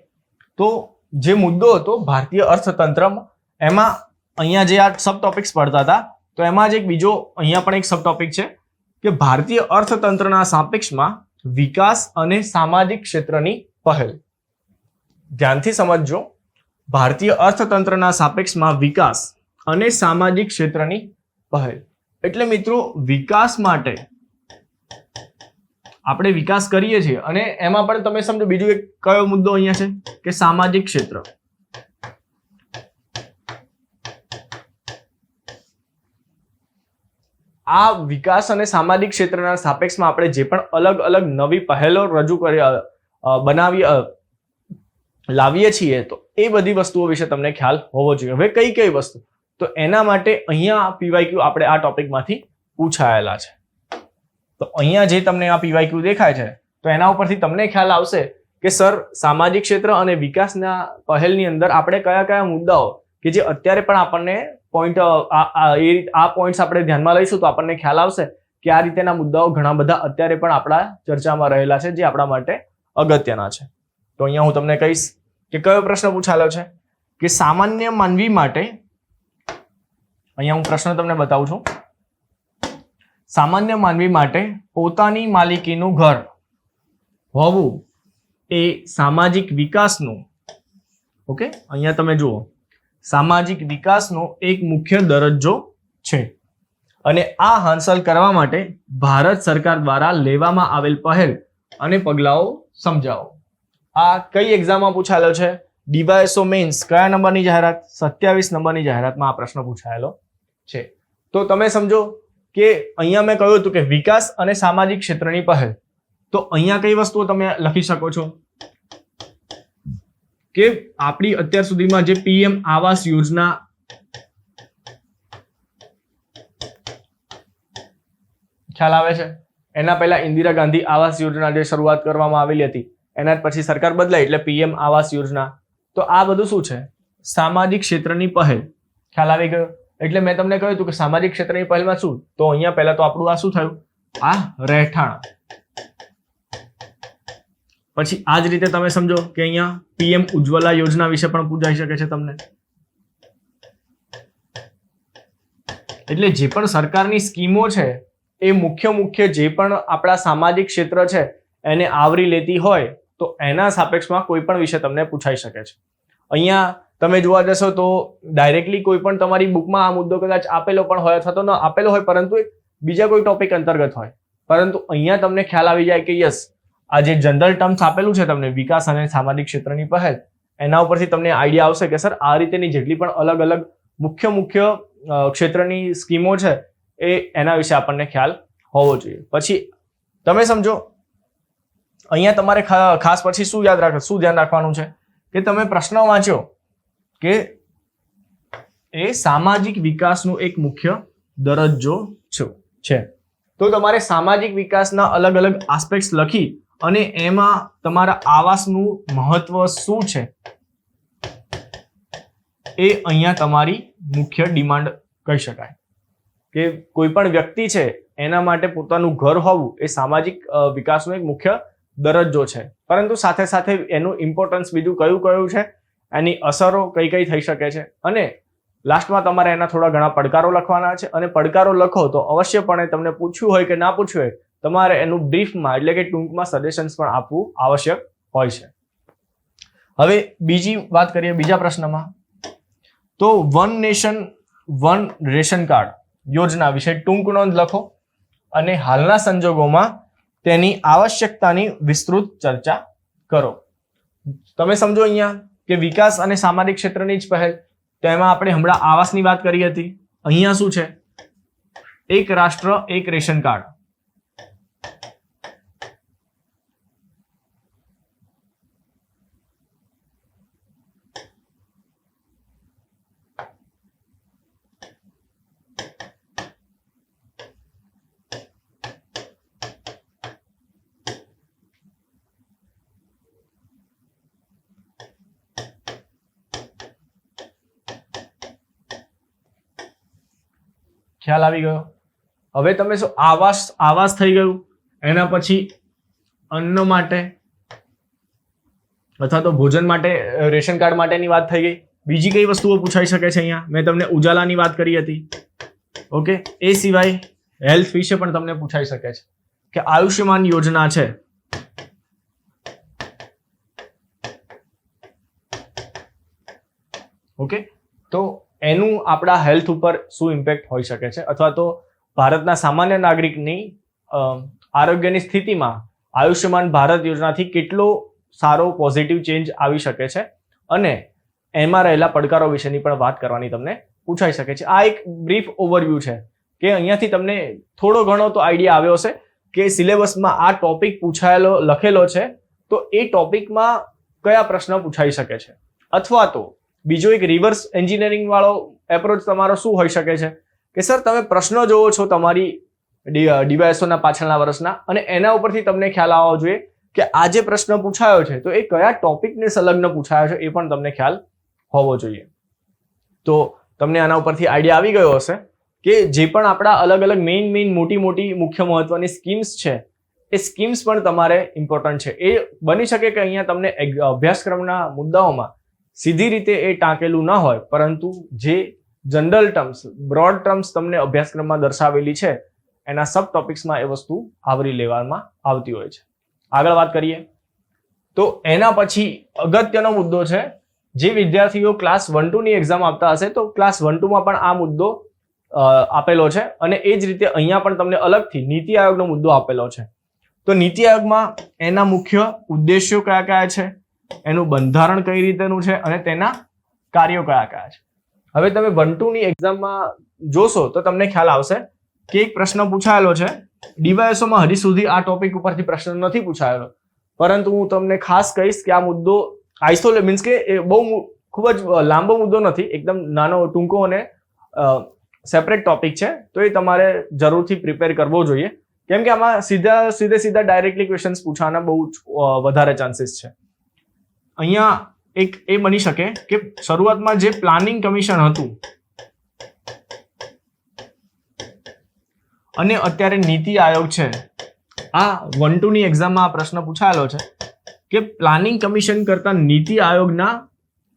તો જે મુદ્દો હતો ભારતીય અર્થતંત્રમાં, એમાં અહીંયા જે આ સબ ટોપિક્સ પડતા હતા તો એમાં જ એક બીજો અહીંયા પણ એક સબ ટોપિક છે કે ભારતીય અર્થતંત્રના સાપેક્ષમાં વિકાસ અને સામાજિક ક્ષેત્રની પહેલ. ધ્યાનથી સમજજો, ભારતીય અર્થતંત્રના સાપેક્ષમાં વિકાસ અને સામાજિક ક્ષેત્રની પહેલ એટલે મિત્રો વિકાસ માટે આપણે વિકાસ કરીએ છીએ અને એમાં પણ તમે સમજો બીજું એક કયો મુદ્દો અહીંયા છે કે સામાજિક ક્ષેત્ર. આ વિકાસ અને સામાજિક ક્ષેત્રના સાપેક્ષમાં આપણે જે પણ અલગ અલગ નવી પહેલો લાવીએ છીએ તો એ બધી વસ્તુઓ વિશે તમને ખ્યાલ હોવો જોઈએ. હવે કઈ વસ્તુ, તો એના માટે અહીંયા પીવાયક્યુ આપણે આ ટોપિકમાંથી પૂછાયેલા છે. તો અહીંયા જે તમને આ પીવાયક્યુ દેખાય છે તો એના ઉપરથી તમને ખ્યાલ આવશે કે સર સામાજિક ક્ષેત્ર અને વિકાસના પહેલની અંદર આપણે કયા મુદ્દાઓ કે જે અત્યારે પણ આપણને આ પોઈન્ટ્સ આપણે ધ્યાનમાં લઈશું તો આપણને ખ્યાલ આવશે કે આ રીતેના મુદ્દાઓ ઘણા બધા અત્યારે પણ આપણા ચર્ચામાં રહેલા છે જે આપણા માટે અગત્યના છે. તો અહીંયા હું તમને કહીશ કે કયો પ્રશ્ન પૂછાયેલો છે કે સામાન્ય માનવી માટે, અહીંયા હું પ્રશ્ન તમને બતાવું છું, સામાન્ય માનવી માટે પોતાની માલિકીનું ઘર હોવું એ સામાજિક વિકાસનું, ઓકે, અહીંયા તમે જુઓ, સામાજિક વિકાસનો એક મુખ્ય દરજ્જો છે અને આ હાંસલ કરવા માટે ભારત સરકાર દ્વારા લેવામાં આવેલ પહેલ અને પગલાઓ સમજાવો. આ કઈ એક્ઝામમાં પૂછાયેલો છે? ડીવાયએસઓ મેન્સ કયા નંબરની જાહેરાત? 27 નંબરની જાહેરાતમાં આ પ્રશ્ન પૂછાયેલો છે. તો તમે સમજો કે અહીંયા મેં કહ્યું હતું કે વિકાસ અને સામાજિક ક્ષેત્રની પહેલ, તો અહીંયા કઈ વસ્તુઓ તમે લખી શકો છો કે આપણી અત્યાર સુધીમાં જે પીએમ આવાસ યોજના ખ્યાલ આવે છે, એના પહેલા ઇન્દિરા ગાંધી આવાસ યોજના જે શરૂઆત કરવામાં આવેલી હતી, એના પછી સરકાર બદલાઈ એટલે પીએમ આવાસ યોજના. તો આ બધું શું છે? સામાજિક ક્ષેત્રની પહેલ. ખ્યાલ આવી ગયો? એટલે મેં તમને કહ્યું હતું કે સામાજિક ક્ષેત્રની પહેલમાં શું, તો અહીંયા પહેલા તો આપણું આ શું થયું? આ રહેઠાણ. પછી આ જ રીતે તમે સમજો કે અહીંયા પીએમ ઉજ્જવલા યોજના વિશે પણ પૂછાઈ શકે છે તમને. એટલે જે પણ સરકારની સ્કીમો છે એ મુખ્ય જે પણ આપણા સામાજિક ક્ષેત્ર છે એને આવરી લેતી હોય તો એના સાપેક્ષમાં કોઈ પણ વિષય તમને પૂછાઈ શકે છે. અહીંયા તમે જોવા જશો તો ડાયરેક્ટલી કોઈ પણ તમારી બુકમાં આ મુદ્દો કદાચ આપેલો પણ હોય અથવા તો ન આપેલો હોય, પરંતુ બીજા કોઈ ટોપિક અંતર્ગત હોય, પરંતુ અહીંયા તમને ખ્યાલ આવી જાય કે યસ, આ જે જનરલ ટર્મ્સ આપેલું છે તમને વિકાસ અને સામાજિક ક્ષેત્રની પહેલ, એના ઉપરથી તમને આઈડિયા આવશે કે સર આ રીતેની જેટલી પણ અલગ અલગ મુખ્ય ક્ષેત્રની સ્કીમો છે એ એના વિશે આપણને ખ્યાલ હોવો જોઈએ. પછી તમે સમજો અહીંયા તમારે ખાસ પછી શું ધ્યાન રાખવાનું છે કે તમે પ્રશ્ન વાંચ્યો કે એ સામાજિક વિકાસનો એક મુખ્ય દરજ્જો છે, તો તમારે સામાજિક વિકાસના અલગ અલગ આસ્પેક્ટ્સ લખી અને એમાં તમારા આવાસનું મહત્વ શું છે એ અહીંયા તમારી મુખ્ય ડિમાન્ડ કહી શકાય. કે કોઈ પણ વ્યક્તિ છે એના માટે પોતાનું ઘર હોવું એ સામાજિક વિકાસનો એક મુખ્ય દરજ્જો છે, પરંતુ સાથે સાથે એનું ઇમ્પોર્ટન્સ બીજું કયું છે, એની અસરો કઈ થઈ શકે છે, અને લાસ્ટમાં તમારે એના થોડા ઘણા પડકારો લખવાના છે. અને પડકારો લખો તો અવશ્યપણે તમને પૂછ્યું હોય કે ના પૂછ્યું હોય, તમારે એનું બ્રીફમાં એટલે કે ટૂંકમાં સજેશન્સ પણ આપવું આવશ્યક હોય છે. હવે બીજી વાત કરીએ બીજા પ્રશ્નમાં, તો one nation one ration card યોજના વિશે ટૂંક નોંધ લખો અને હાલના સંજોગોમાં તેની આવશ્યકતાની વિસ્તૃત ચર્ચા કરો. તમે સમજો અહીંયા કે વિકાસ અને સામાજિક ક્ષેત્રની જ પહેલ, તો એમાં આપણે હમણાં આવાસની વાત કરી હતી. અહીંયા શું છે? એક રાષ્ટ્ર એક રેશન કાર્ડ. ખ્યાલ આવી ગયો? હવે તમે શું આવાસ થઈ ગયું, એના પછી અન્ન માટે અથવા તો ભોજન માટે રેશન કાર્ડ માટેની વાત થઈ ગઈ. બીજી કઈ વસ્તુઓ પૂછાઈ શકે છે? અહીંયા મેં તમને ઉજાલાની વાત કરી હતી, ઓકે. એ સિવાય હેલ્થ વિશે પણ તમને પૂછાઈ શકે છે કે આયુષ્યમાન યોજના છે, ઓકે, તો એનું આપણા હેલ્થ ઉપર શું ઇમ્પેક્ટ હોઈ શકે છે, અથવા તો ભારતના સામાન્ય નાગરિકની આરોગ્યની સ્થિતિમાં આયુષ્યમાન ભારત યોજનાથી કેટલો સારો પોઝિટિવ ચેન્જ આવી શકે છે, અને એમાં રહેલા પડકારો વિશેની પણ વાત કરવાની તમને પૂછાઈ શકે છે. આ એક બ્રીફ ઓવરવ્યૂ છે કે અહીંયાથી તમને થોડો ઘણો તો આઈડિયા આવ્યો હશે કે સિલેબસમાં આ ટોપિક લખેલો છે, તો એ ટોપિકમાં કયા પ્રશ્ન પૂછાઈ શકે છે, અથવા તો બીજો એક રિવર્સ એન્જિનિયરિંગ વાળો એપ્રોચ તમારો શું હોઈ શકે છે કે સર તમે પ્રશ્નો જોવો છો તમારી ડીવાયએસઓના પાછળના વર્ષના, અને એના ઉપરથી તમને ખ્યાલ આવવો જોઈએ કે આ જે પ્રશ્ન પૂછાયો છે તો એ કયા ટોપિકને સંલગ્ન પૂછાયો છે, એ પણ તમને ખ્યાલ હોવો જોઈએ. તો તમને આના ઉપરથી આઈડિયા આવી ગયો હશે કે જે પણ આપણા અલગ અલગ મેઇન મોટી મુખ્ય મહત્વની સ્કીમ્સ છે એ સ્કીમ્સ પણ તમારે ઇમ્પોર્ટન્ટ છે. એ બની શકે કે અહીંયા તમને અભ્યાસક્રમના મુદ્દાઓમાં સીધી રીતે એ ટાંકેલું ન હોય, પરંતુ જે જનરલ ટર્મ્સ, બ્રોડ ટર્મ્સ તમને અભ્યાસક્રમમાં દર્શાવેલી છે એના સબ ટોપિક્સમાં એ વસ્તુ આવરી લેવામાં આવતી હોય છે. આગળ વાત કરીએ તો એના પછી અગત્યનો મુદ્દો છે, જે વિદ્યાર્થીઓ ક્લાસ 1-2 ની એક્ઝામ આપતા હશે તો ક્લાસ 1-2 માં પણ આ મુદ્દો આપેલો છે, અને એ જ રીતે અહીંયા પણ તમને અલગથી નીતિ આયોગનો મુદ્દો આપેલો છે. તો નીતિ આયોગમાં એના મુખ્ય ઉદ્દેશ્યો કયા કયા છે, એનું બંધારણ કઈ રીતેનું છે અને તેના કાર્યો કયા કયા છે. હવે તમે 1-2 ની એક્ઝામમાં જોશો તો તમને ખ્યાલ આવશે કે એક પ્રશ્ન પૂછાયેલો છે. ડીવાયએસઓમાં હજી સુધી આ ટોપિક ઉપરથી પ્રશ્ન નથી પૂછાયેલો, પરંતુ હું તમને ખાસ કહીશ કે આ મુદ્દો આઇસોલેટ મીન્સ કે એ બહુ ખૂબ જ લાંબો મુદ્દો નથી, એકદમ નાનો ટૂંકો અને સેપરેટ ટોપિક છે. તો એ તમારે જરૂરથી પ્રિપેર કરવો જોઈએ, કેમ કે આમાં સીધા ડાયરેક્ટલી ક્વેશ્ચન્સ પૂછવાના બહુ વધારે ચાન્સીસ છે. અહીંયા એક એ બની શકે કે શરૂઆતમાં જે પ્લાનિંગ કમિશન હતું અને અત્યારે નીતિ આયોગ છે, આ 1-2 ની એક્ઝામમાં આ પ્રશ્ન પૂછાયેલો છે કે પ્લાનિંગ કમિશન કરતા નીતિ આયોગના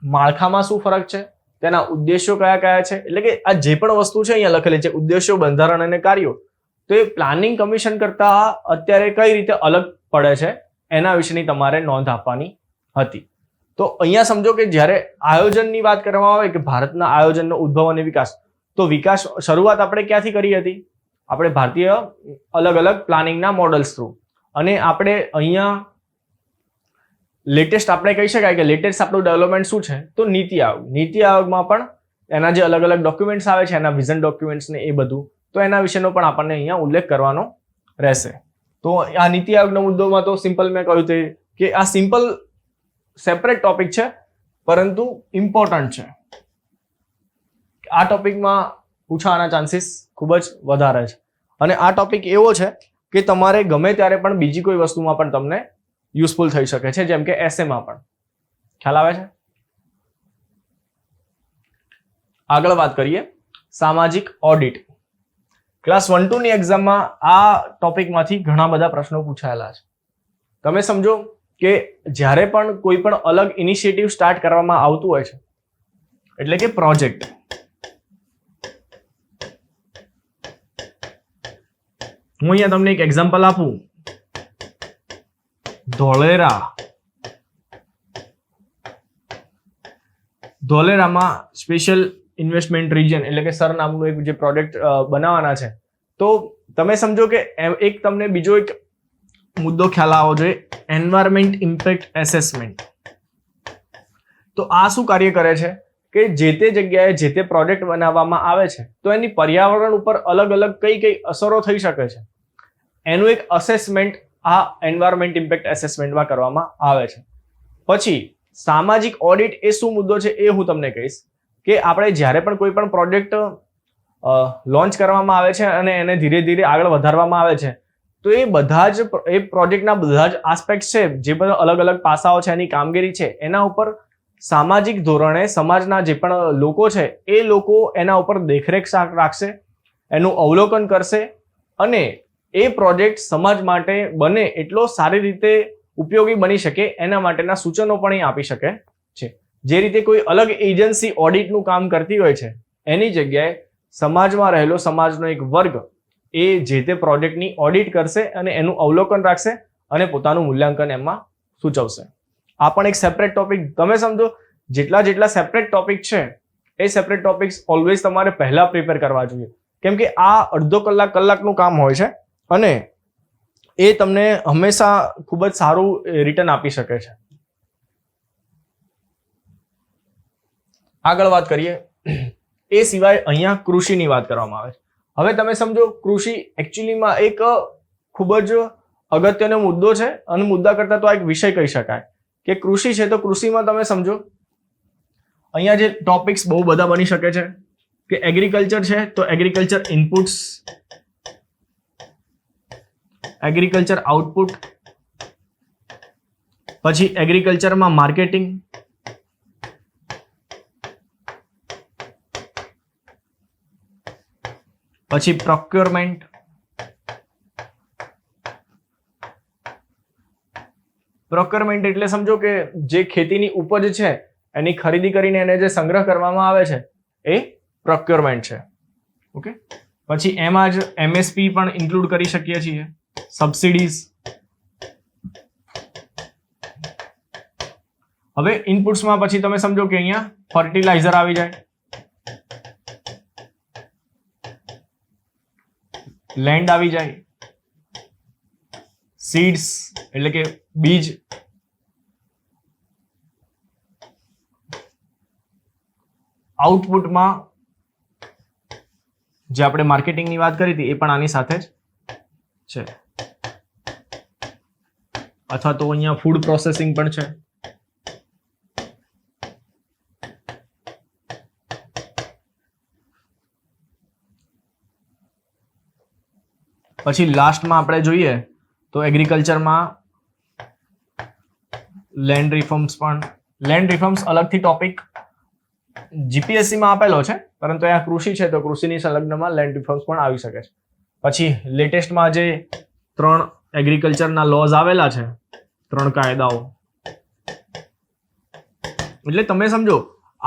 માળખામાં શું ફરક છે, તેના ઉદ્દેશ્યો કયા કયા છે. એટલે કે આ જે પણ વસ્તુ છે અહીંયા લખેલી છે, ઉદ્દેશ્યો, બંધારણ અને કાર્યો, તો એ પ્લાનિંગ કમિશન કરતા અત્યારે કઈ રીતે અલગ પડે છે એના વિશેની તમારે નોંધ આપવાની હતી. તો અહીંયા સમજો કે જ્યારે આયોજનની વાત કરવામાં આવે કે ભારતના આયોજનનો ઉદ્ભવ અને વિકાસ, તો વિકાસ શરૂઆત આપણે ક્યાંથી કરી હતી? આપણે ભારતીય અલગ અલગ પ્લાનિંગના મોડલ્સ થ્રુ, અને આપણે અહીંયા લેટેસ્ટ આપણે કહી શકાય કે લેટેસ્ટ આપણું ડેવલપમેન્ટ શું છે, તો નીતિ આયોગ. નીતિ આયોગમાં પણ એના જે અલગ અલગ ડોક્યુમેન્ટ્સ આવે છે, એના વિઝન ડોક્યુમેન્ટ્સ ને એ બધું, તો એના વિશેનો પણ આપણને અહીંયા ઉલ્લેખ કરવાનો રહેશે. તો આ નીતિ આયોગનો મુદ્દોમાં તો સિમ્પલ મેં કહ્યું તે કે આ સિમ્પલ સેપરેટ ટોપિક છે, પરંતુ ઇમ્પોર્ટન્ટ છે. આ ટોપિકમાં પૂછવાના ચાન્સીસ ખૂબ જ વધારે છે, અને આ ટોપિક એવો છે કે તમારે ગમે ત્યારે પણ બીજી કોઈ વસ્તુમાં પણ તમને યુઝફુલ થઈ શકે છે, જેમ કે એસએમાં પણ. ખ્યાલ આવે છે? આગળ વાત કરીએ સામાજિક ઓડિટ. ક્લાસ 1-2 ની એક્ઝામમાં આ ટોપિકમાંથી ઘણા બધા પ્રશ્નો પૂછાયેલા છે. તમે સમજો કે જ્યારે પણ કોઈ પણ અલગ ઇનિશિયેટિવ સ્ટાર્ટ કરવામાં આવતું હોય છે, એટલે કે પ્રોજેક્ટ, હું અહીંયા તમને એક એક્ઝામ્પલ આપું. ધોલેરામાં સ્પેશિયલ ઇન્વેસ્ટમેન્ટ રિજન એટલે કે સર નામનું એક જે પ્રોજેક્ટ બનાવવાના છે, તો તમે સમજો કે એક તમને બીજો એક મુદ્દો ખ્યાલ આવવો જોઈએ, એન્વાયરમેન્ટ ઇમ્પેક્ટ એસેસમેન્ટ. તો આ શું કાર્ય કરે છે કે જે તે જગ્યાએ જે તે પ્રોજેક્ટ બનાવવામાં આવે છે, તો એની પર્યાવરણ ઉપર અલગ અલગ કઈ કઈ અસરો થઈ શકે છે, એનું એક અસેસમેન્ટ આ એન્વાયરમેન્ટ ઇમ્પેક્ટ એસેસમેન્ટમાં કરવામાં આવે છે. પછી સામાજિક ઓડિટ એ શું મુદ્દો છે એ હું તમને કહીશ કે આપણે જ્યારે પણ કોઈ પણ પ્રોજેક્ટ લોન્ચ કરવામાં આવે છે અને એને ધીરે ધીરે આગળ વધારવામાં આવે છે, તો એ બધા જ એ પ્રોજેક્ટના બધા જ આસ્પેક્ટ છે, જે બધા અલગ અલગ પાસાઓ છે, એની કામગીરી છે, એના ઉપર સામાજિક ધોરણે સમાજના જે પણ લોકો છે એ લોકો એના ઉપર દેખરેખ રાખશે, એનું અવલોકન કરશે, અને એ પ્રોજેક્ટ સમાજ માટે બને એટલો સારી રીતે ઉપયોગી બની શકે એના માટેના સૂચનો પણ એ આપી શકે છે. જે રીતે કોઈ અલગ એજન્સી ઓડિટનું કામ કરતી હોય છે, એની જગ્યાએ સમાજમાં રહેલો સમાજનો એક વર્ગ એ જે તે પ્રોજેક્ટની ઓડિટ કરશે અને એનું અવલોકન રાખશે અને પોતાનું મૂલ્યાંકન એમાં સૂચવશે. આ પણ એક સેપરેટ ટોપિક. તમે સમજો જેટલા સેપરેટ ટોપિક છે એ સેપરેટ ટોપિક્સ ઓલવેઝ તમારે પહેલા પ્રિપેર કરવા જોઈએ, કેમ કે આ અડધો કલાકનું કામ હોય છે અને એ તમને હંમેશા ખૂબ જ સારું રિટર્ન આપી શકે છે. આગળ વાત કરીએ, એ સિવાય અહીંયા કૃષિની વાત કરવામાં આવે છે. હવે તમે સમજો કૃષિ એકચ્યુઅલીમાં એક ખૂબ જ અગત્યનો મુદ્દો છે, અને મુદ્દા કરતા તો આ એક વિષય કહી શકાય કે કૃષિ છે. તો કૃષિમાં તમે સમજો અહીંયા જે ટોપિક્સ બહુ બધા બની શકે છે કે એગ્રીકલ્ચર છે, તો એગ્રીકલ્ચર ઇનપુટ્સ, એગ્રીકલ્ચર આઉટપુટ, પછી એગ્રીકલ્ચરમાં માર્કેટિંગ, પછી પ્રોક્યોરમેન્ટ, પ્રોક્યોરમેન્ટ એટલે સમજો કે જે ખેતીની ઉપજ છે એની ખરીદી કરીને એને જે સંગ્રહ કરવામાં આવે છે એ પ્રોક્યોરમેન્ટ છે. ઓકે, પછી એમાં જ MSP પણ ઇન્ક્લુડ કરી શકીએ છીએ, સબસિડીઝ. હવે ઇનપુટ્સમાં પછી તમે સમજો કે અહીંયા ફર્ટિલાઇઝર આવી જાય, લેન્ડ આવી જાય, સીડ્સ એટલે કે બીજ, આઉટપુટમાં જે આપણે માર્કેટિંગની વાત કરી હતી એ પણ આની સાથે જ છે, અથવા તો અહીંયા ફૂડ પ્રોસેસિંગ પણ છે. પછી લાસ્ટમાં આપણે જોઈએ તો એગ્રીકલ્ચરમાં લેન્ડ રિફોર્મ્સ પણ. લેન્ડ રિફોર્મ્સ અલગથી ટોપિક જીપીએસસીમાં આપેલો છે, પરંતુ અહીંયા કૃષિ છે તો કૃષિની સંલગ્નમાં લેન્ડ રિફોર્મ્સ પણ આવી શકે છે. પછી લેટેસ્ટમાં જે 3 એગ્રીકલ્ચરના લોઝ આવેલા છે, 3 કાયદાઓ, એટલે તમે સમજો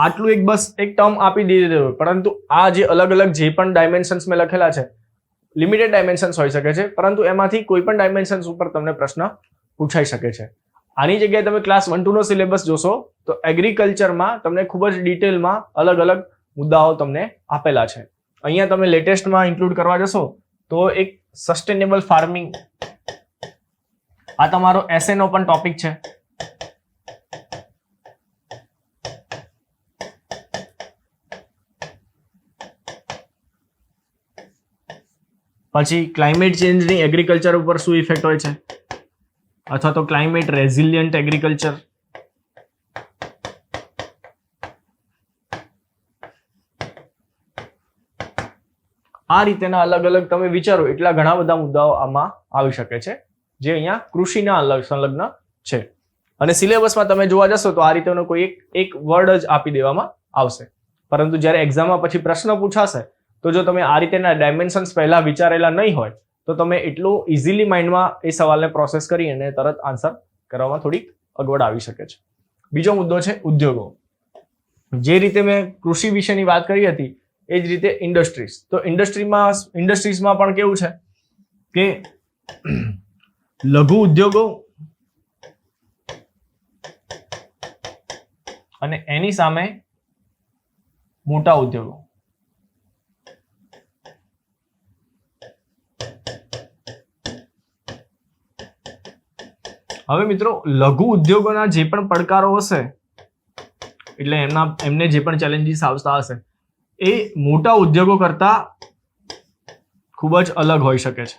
આટલું એક બસ એક ટર્મ આપી દીધું, પરંતુ આ જે અલગ અલગ જે પણ ડાયમેન્શન્સ મેં લખેલા છે લિમિટેડ ડાયમેન્શન્સ હોઈ શકે છે, પરંતુ એમાંથી કોઈ પણ ડાયમેન્શન્સ ઉપર તમને પ્રશ્ન પૂછાઈ શકે છે. આની જગ્યાએ તમે ક્લાસ 1-2 નો સિલેબસ જોશો તો એગ્રીકલ્ચરમાં તમને ખૂબ જ ડિટેલમાં અલગ અલગ મુદ્દાઓ તમને આપેલા છે. અહીંયા તમે લેટેસ્ટમાં ઇન્ક્લુડ કરવા જશો તો એક સસ્ટેનેબલ ફાર્મિંગ, આ તમારો એસએનો પણ ટોપિક છે. પછી ક્લાઇમેટ ચેન્જની એગ્રીકલ્ચર ઉપર શું ઇફેક્ટ હોય છે, અથવા તો ક્લાઇમેટ રેઝિલિયન્ટ એગ્રીકલ્ચર. આ રીતેના અલગ અલગ તમે વિચારો એટલા ઘણા બધા મુદ્દાઓ આમાં આવી શકે છે જે અહીંયા કૃષિના અલગ સંલગ્ન છે. અને સિલેબસમાં તમે જોવા જશો તો આ રીતેનો કોઈ એક વર્ડ જ આપી દેવામાં આવશે, પરંતુ જ્યારે એક્ઝામમાં પછી પ્રશ્ન પૂછાશે તો જો તમે આ રીતેના ડાયમેન્શન્સ પહેલા વિચારેલા નહીં હોય તો તમે એટલું ઇઝીલી માઇન્ડમાં એ સવાલને પ્રોસેસ કરી અને તરત આન્સર કરવામાં થોડીક અગવડ આવી શકે છે. બીજો મુદ્દો છે ઉદ્યોગો. જે રીતે મેં કૃષિ વિશેની વાત કરી હતી એ જ રીતે ઇન્ડસ્ટ્રીઝ. તો ઇન્ડસ્ટ્રીઝમાં પણ કેવું છે કે લઘુ ઉદ્યોગો અને એની સામે મોટા ઉદ્યોગો. હવે મિત્રો લઘુ ઉદ્યોગોના જે પણ પડકારો હશે એટલે એમને જે પણ ચેલેન્જીસ આવતા હશે એ મોટા ઉદ્યોગો કરતા ખૂબ જ અલગ હોઈ શકે છે.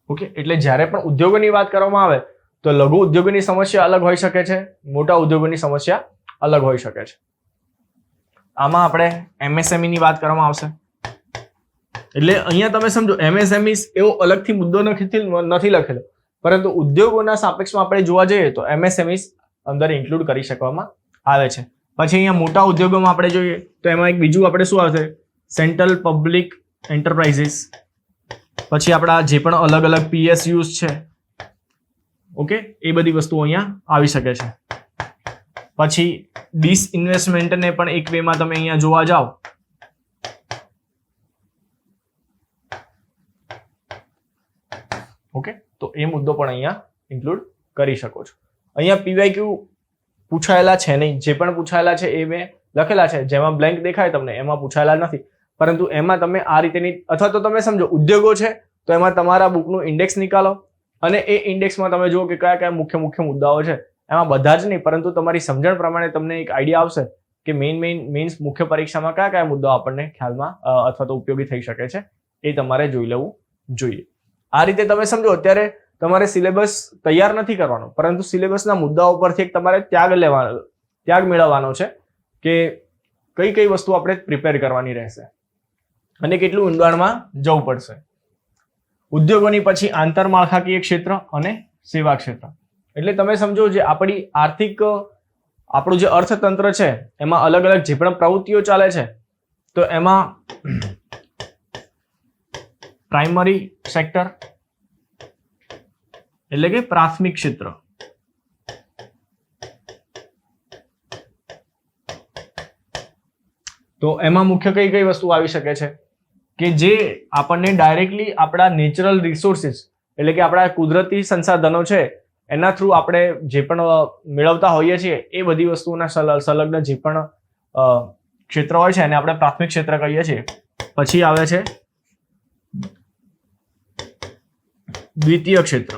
ઓકે, એટલે જ્યારે પણ ઉદ્યોગોની વાત કરવામાં આવે તો લઘુ ઉદ્યોગોની સમસ્યા અલગ હોઈ શકે છે, મોટા ઉદ્યોગોની સમસ્યા અલગ હોઈ શકે છે. આમાં આપણે MSME ની વાત કરવામાં આવશે. એટલે અહીંયા તમે સમજો MSME એવો અલગથી મુદ્દો નથી લખેલો, પરંતુ ઉદ્યોગોના સાપેક્ષમાં આપણે જોવા જઈએ તો MSME અંદર ઇન્ક્લુડ કરી શકવામાં આવે છે. પછી અહીંયા મોટા ઉદ્યોગોમાં આપણે જોઈએ તો એમાં એક બીજું આપણે શું આવશે, સેન્ટ્રલ પબ્લિક એન્ટરપ્રાઇઝીસ. પછી આપણા જે પણ અલગ અલગ PSUs છે, ઓકે, એ બધી વસ્તુઓ અહીંયા આવી શકે છે. પછી ડિસઇન્વેસ્ટમેન્ટને પણ એક વેમાં તમે અહીંયા જોવા જાઓ ઓકે, તો એ મુદ્દો પણ અહીંયા ઇન્ક્લુડ કરી શકો છો. અહીંયા PYQ પૂછાયેલા છે નહીં, જે પણ પૂછાયેલા છે એ મેં લખેલા છે, જેમાં બ્લેન્ક દેખાય તમને એમાં પૂછાયેલા નથી, પરંતુ એમાં તમે આ રીતેની અથવા તો તમે સમજો ઉદ્યોગો છે તો એમાં તમારા બુકનું ઇન્ડેક્સ નિકાલો અને એ ઇન્ડેક્સમાં તમે જુઓ કે કયા કયા મુખ્ય મુદ્દાઓ છે. એમાં બધા જ નહીં, પરંતુ તમારી સમજણ પ્રમાણે તમને એક આઈડિયા આવશે કે મેઇન્સ મુખ્ય પરીક્ષામાં કયા કયા મુદ્દાઓ આપણને ખ્યાલમાં અથવા તો ઉપયોગી થઈ શકે છે, એ તમારે જોઈ લેવું જોઈએ. આ રીતે તમે સમજો અત્યારે તમારે સિલેબસ તૈયાર નથી કરવાનો, પરંતુ સિલેબસના મુદ્દાઓ પરથી એક તમારે ત્યાગ મેળવવાનો છે કે કઈ કઈ વસ્તુ આપણે પ્રિપેર કરવાની રહેશે અને કેટલું ઊંડાણમાં જવું પડશે. ઉદ્યોગોની પછી આંતરમાળખાકીય ક્ષેત્ર અને સેવા ક્ષેત્ર. એટલે તમે સમજો જે આપણી આપણું જે અર્થતંત્ર છે એમાં અલગ અલગ જે પણ પ્રવૃત્તિઓ ચાલે છે તો એમાં પ્રાઇમરી સેક્ટર, એટલે કે પ્રાથમિક ક્ષેત્ર. તો એમાં મુખ્ય કઈ કઈ વસ્તુ આવી શકે છે કે જે આપણને ડાયરેક્ટલી આપણા નેચરલ રિસોર્સિસ એટલે કે આપણા કુદરતી સંસાધનો છે એના થ્રુ આપણે જે પણ મેળવતા હોઈએ છીએ એ બધી વસ્તુઓના સંલગ્ન જે પણ ક્ષેત્ર હોય છે એને આપણે પ્રાથમિક ક્ષેત્ર કહીએ છીએ. પછી આવે છે દ્વિતીય ક્ષેત્ર.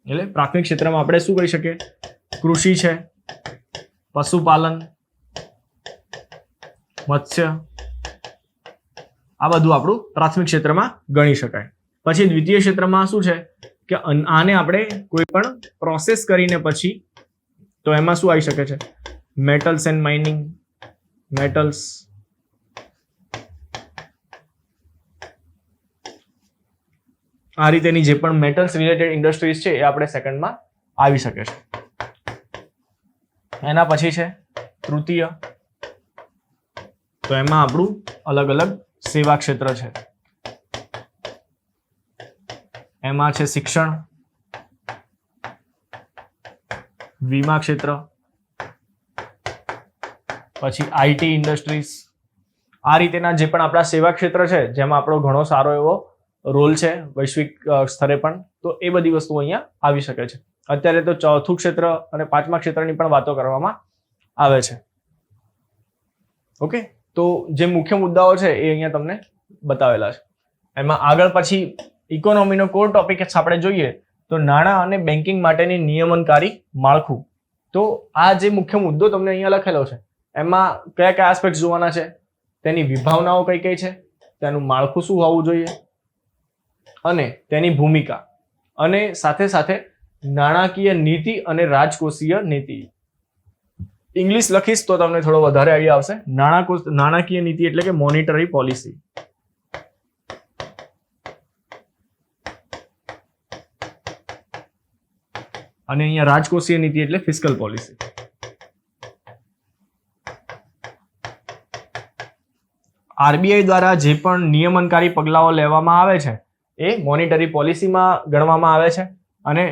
એટલે પ્રાથમિક ક્ષેત્રમાં આપણે શું કહી શકીએ? કૃષિ છે, પશુપાલન, મત્સ્ય, આ બધું આપણું પ્રાથમિક ક્ષેત્રમાં ગણી શકાય. પછી દ્વિતીય ક્ષેત્રમાં શું છે કે આને આપણે કોઈ પણ પ્રોસેસ કરીને પછી તો એમાં શું આવી શકે છે? મેટલ્સ એન્ડ માઇનિંગ, મેટલ્સ, આ રીતેની જે પણ મેટલ્સ રિલેટેડ ઇન્ડસ્ટ્રીઝ છે એ આપણે સેકન્ડમાં આવી શકે છે. એના પછી છે તૃતીય. તો એમાં આપણું અલગ અલગ સેવા ક્ષેત્ર છે. એમાં છે શિક્ષણ, વીમા ક્ષેત્ર, પછી આઈટી ઇન્ડસ્ટ્રીઝ. આ રીતેના જે પણ આપણા સેવા ક્ષેત્ર છે જેમાં આપણો ઘણો સારો એવો રોલ છે વૈશ્વિક સ્તરે પણ, તો એ બધી વસ્તુઓ અહીંયા આવી શકે છે. અત્યારે તો ચોથું ક્ષેત્ર અને પાંચમા ક્ષેત્રની પણ વાતો કરવામાં આવે છે. ઓકે, તો જે મુખ્ય મુદ્દાઓ છે એ અહીંયા તમને બતાવેલા છે. એમાં આગળ પછી ઇકોનોમીનો કોર ટોપિક આપણે જોઈએ તો નાણાં અને બેન્કિંગ માટેની નિયમનકારી માળખું. તો આ જે મુખ્ય મુદ્દો તમને અહીંયા લખેલો છે એમાં કયા કયા એસ્પેક્ટ જોવાના છે, તેની વિભાવનાઓ કઈ કઈ છે, તેનું માળખું શું હોવું જોઈએ અને તેની ભૂમિકા, અને સાથે સાથે નાણાકીય નીતિ અને રાજકોષીય નીતિ. ઇંગ્લિશ લખીશ તો તમને થોડો વધારે આઈડિયા આવશે. નાણાકીય નીતિ એટલે કે મોનિટરી પોલિસી. અને અહીંયા રાજકોષીય નીતિ એટલે ફિસ્કલ પોલિસી. આરબીઆઈ દ્વારા જે પણ નિયમનકારી પગલાઓ લેવામાં આવે છે એ મોનિટરી પોલિસીમાં ગણવામાં આવે છે, અને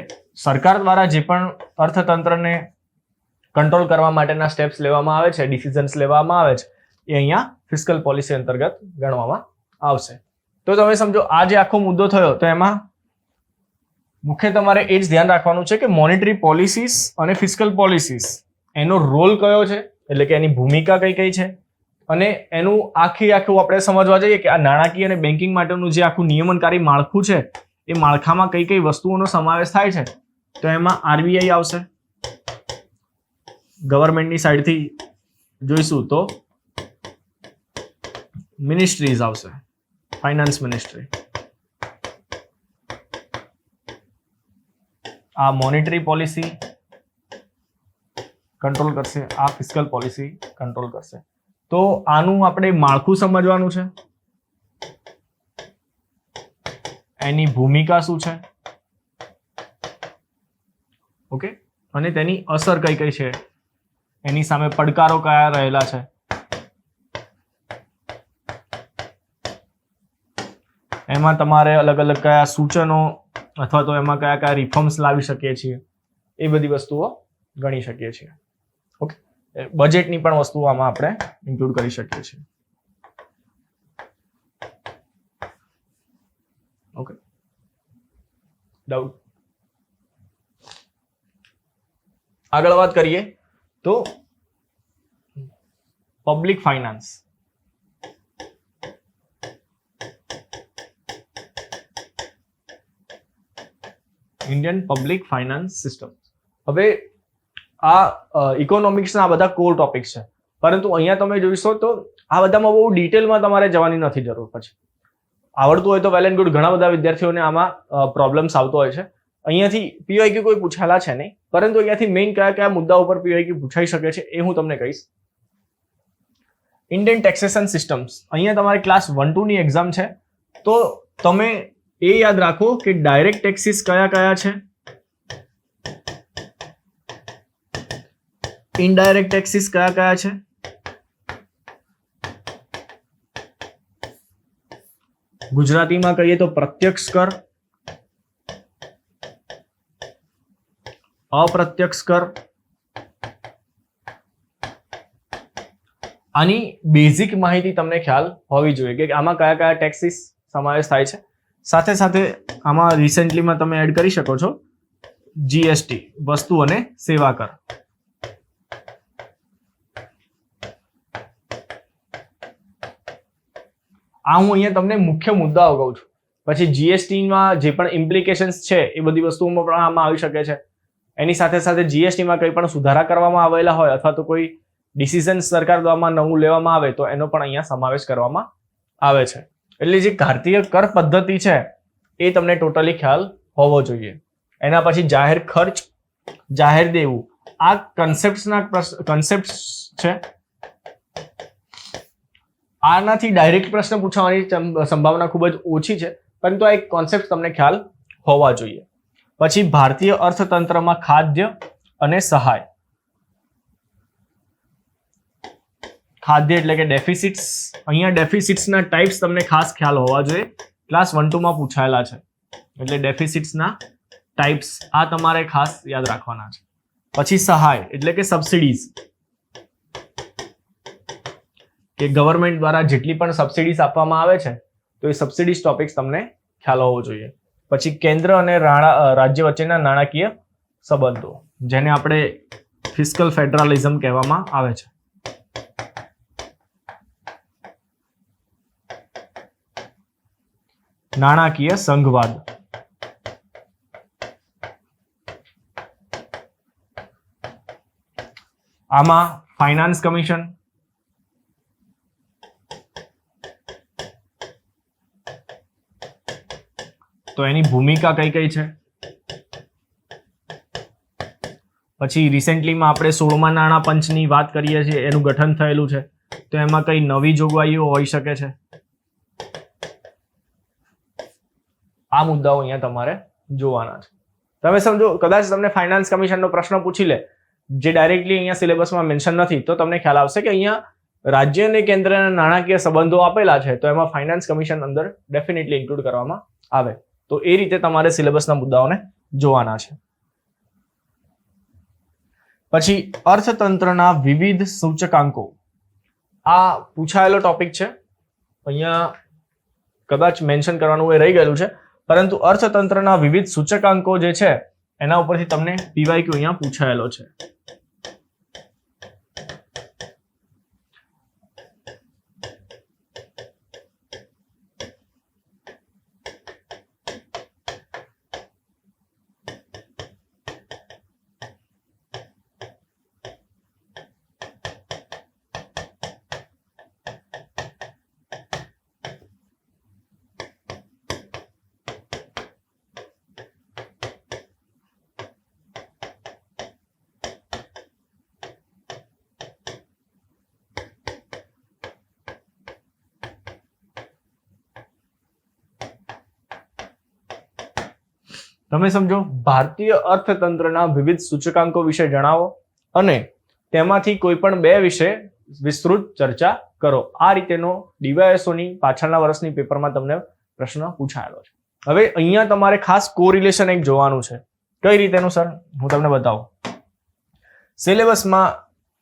સરકાર દ્વારા જે પણ અર્થતંત્રને કંટ્રોલ કરવા માટેના સ્ટેપ્સ લેવામાં આવે છે, ડિસિઝન્સ લેવામાં આવે છે, એ અહીંયા ફિસ્કલ પોલિસી અંતર્ગત ગણવામાં આવશે. તો તમે સમજો આ જે આખો મુદ્દો થયો તો એમાં મુખ્ય તમારે એ જ ધ્યાન રાખવાનું છે કે મોનિટરી પોલિસીસ અને ફિસ્કલ પોલિસીસ એનો રોલ કયો છે, એટલે કે એની ભૂમિકા કઈ કઈ છે, અને એનું આખું આપણે સમજવા જઈએ કે આ નાણાકીય અને બેન્કિંગ માટેનું જે આખું નિયમનકારી માળખું છે એ માળખામાં કઈ કઈ વસ્તુઓનો સમાવેશ થાય છે. તો એમાં આરબીઆઈ આવશે, ગવર્મેન્ટની સાઈડથી જોઈશું તો મિનિસ્ટ્રીઝ આવશે, ફાઇનાન્સ મિનિસ્ટ્રી. આ મોનિટરી પોલિસી કંટ્રોલ કરશે, આ ફિસ્કલ પોલિસી કંટ્રોલ કરશે. તો આનું આપણે માળખું સમજવાનું છે, એની ભૂમિકા શું છે, ઓકે, અને તેની અસર કઈ કઈ છે, એની સામે પડકારો કયા રહેલા છે, એમાં તમારે અલગ અલગ કયા સૂચનો અથવા તો એમાં કયા કયા રિફોર્મ્સ લાવી શકીએ છીએ, એ બધી વસ્તુઓ ગણી શકીએ છીએ. ઓકે, બજેટની પણ વસ્તુઓ આમાં આપણે ઇન્ક્લુડ કરી શકીએ છીએ. Okay, doubt? આગળ વાત કરીએ તો public finance. Indian public finance system. હવે આ ઇકોનોમિક્સના આ બધા કોર ટોપિક્સ છે, પરંતુ અહીંયા તમે જોઈશો તો આ બધામાં બહુ ડિટેલમાં તમારે જવાની નથી જરૂર. પછી આવડતું હોય તો વેલ એન્ડ ગુડ. ઘણા બધા વિદ્યાર્થીઓને આમાં પ્રોબ્લેમ્સ આવતો હોય છે. અહીંયાથી પીવાયક્યુ કોઈ પૂછાયેલા છે નહીં, પરંતુ અહીંયાથી મેઇન કયા કયા મુદ્દા ઉપર પીવાયક્યુ પૂછાઈ શકે છે એ હું તમને કહીશ. Indian taxation systems. અહીંયા તમારી ક્લાસ 1-2 ની એક્ઝામ છે, તો તમે એ યાદ રાખો કે ડાયરેક્ટ ટેક્સીસ કયા કયા છે, ઇનડાયરેક્ટ ટેક્સીસ કયા કયા છે, ગુજરાતીમાં કહીએ તો પ્રત્યક્ષ કર અપ્રત્યક્ષ કર, આની બેઝિક માહિતી તમને ખ્યાલ હોવી જોઈએ કે આમાં કયા કયા ટેક્સીસ સમાવેશ થાય છે. સાથે સાથે આમાં રિસેન્ટલીમાં તમે એડ કરી શકો છો જીએસટી, વસ્તુ અને સેવા કર. આ હું અહીંયા તમને મુખ્ય મુદ્દાઓ કહું છું. પછી જીએસટીમાં જે પણ ઇમ્પ્લિકેશન્સ છે એ બધી વસ્તુઓમાં પણ આમાં આવી શકે છે. એની સાથે સાથે જીએસટીમાં કંઈ પણ સુધારા કરવામાં આવેલા હોય અથવા તો કોઈ ડિસિઝન સરકાર દ્વારા નવું લેવામાં આવે તો એનો પણ અહીંયા સમાવેશ કરવામાં આવે છે. એટલે જે ભારતીય કર પદ્ધતિ છે એ તમને ટોટલી ખ્યાલ હોવો જોઈએ. એના પછી જાહેર ખર્ચ, જાહેર દેવું, આ કન્સેપ્ટ છે. આનાથી ડાયરેક્ટ પ્રશ્ન પૂછવાની સંભાવના ખૂબ જ ઓછી છે, પરંતુ આ એક કોન્સેપ્ટ તમને ખ્યાલ હોવા જોઈએ. પછી ભારતીય અર્થતંત્રમાં ખાદ્ય અને સહાય. ખાદ્ય એટલે કે ડેફિસિટ્સ. અહીંયા ડેફિસિટ્સના ટાઈપ્સ તમને ખાસ ખ્યાલ હોવા જોઈએ. ક્લાસ 1-2 માં પૂછાયેલા છે. એટલે ડેફિસિટ્સના ટાઈપ્સ આ તમારે ખાસ યાદ રાખવાના છે. પછી સહાય એટલે કે સબસિડીઝ, કે ગવર્મેન્ટ દ્વારા જેટલી પણ સબસિડીઝ આપવામાં આવે છે તો એ સબસિડીઝ ટોપિક્સ તમને ખ્યાલ હોવો જોઈએ. પછી કેન્દ્ર અને રાજ્ય વચ્ચેના નાણાકીય સંબંધો, જેને આપણે ફિસ્કલ ફેડરલિઝમ કહેવામાં આવે છે. નાણાકીય સંઘવાદ. આમાં ફાઇનાન્સ કમિશન, તો એની ભૂમિકા કઈ કઈ છે. પછી રિસેન્ટલીમાં આપણે 16મા નાણાં પંચની વાત કરીએ છીએ, એનું ગઠન થયેલું છે, તો એમાં કઈ નવી જોગવાઈઓ હોઈ શકે છે. આ મુદ્દાઓ અહીંયા તમારે જોવાના છે. તમે સમજો કદાચ તમને ફાઇનાન્સ કમિશનનો પ્રશ્ન પૂછી લે જે ડાયરેક્ટલી અહીંયા સિલેબસમાં મેન્શન નથી, તો તમને ખ્યાલ આવશે કે અહીંયા રાજ્ય અને કેન્દ્રના નાણાકીય સંબંધો આપેલા છે, તો એમાં ફાઇનાન્સ કમિશન અંદર ડેફિનેટલી ઇન્ક્લુડ કરવામાં આવે. તો એ રીતે તમારે સિલેબસના મુદ્દાઓને જોવાના છે. પછી અર્થતંત્રના વિવિધ સૂચકાંકો. આ પૂછાયેલો ટોપિક છે, અહીંયા કદાચ મેન્શન કરવાનું એ રહી ગયેલું છે, પરંતુ અર્થતંત્રના વિવિધ સૂચકાંકો જે છે એના ઉપરથી તમને પીવાયક્યુ અહીંયા પૂછાયેલો છે. તમે સમજો ભારતીય અર્થતંત્રના વિવિધ સૂચકાંકો વિશે જણાવો અને તેમાંથી કોઈ પણ બે વિશે વિસ્તૃત ચર્ચા કરો. આ રીતેનો ડીવાયએસઓની પાછળના વર્ષની પેપરમાં તમને પ્રશ્ન પૂછાયેલો છે. હવે અહીંયા તમારે ખાસ કોરિલેશન એક જોવાનું છે. કઈ રીતેનું સર? હું તમને બતાવું. સિલેબસમાં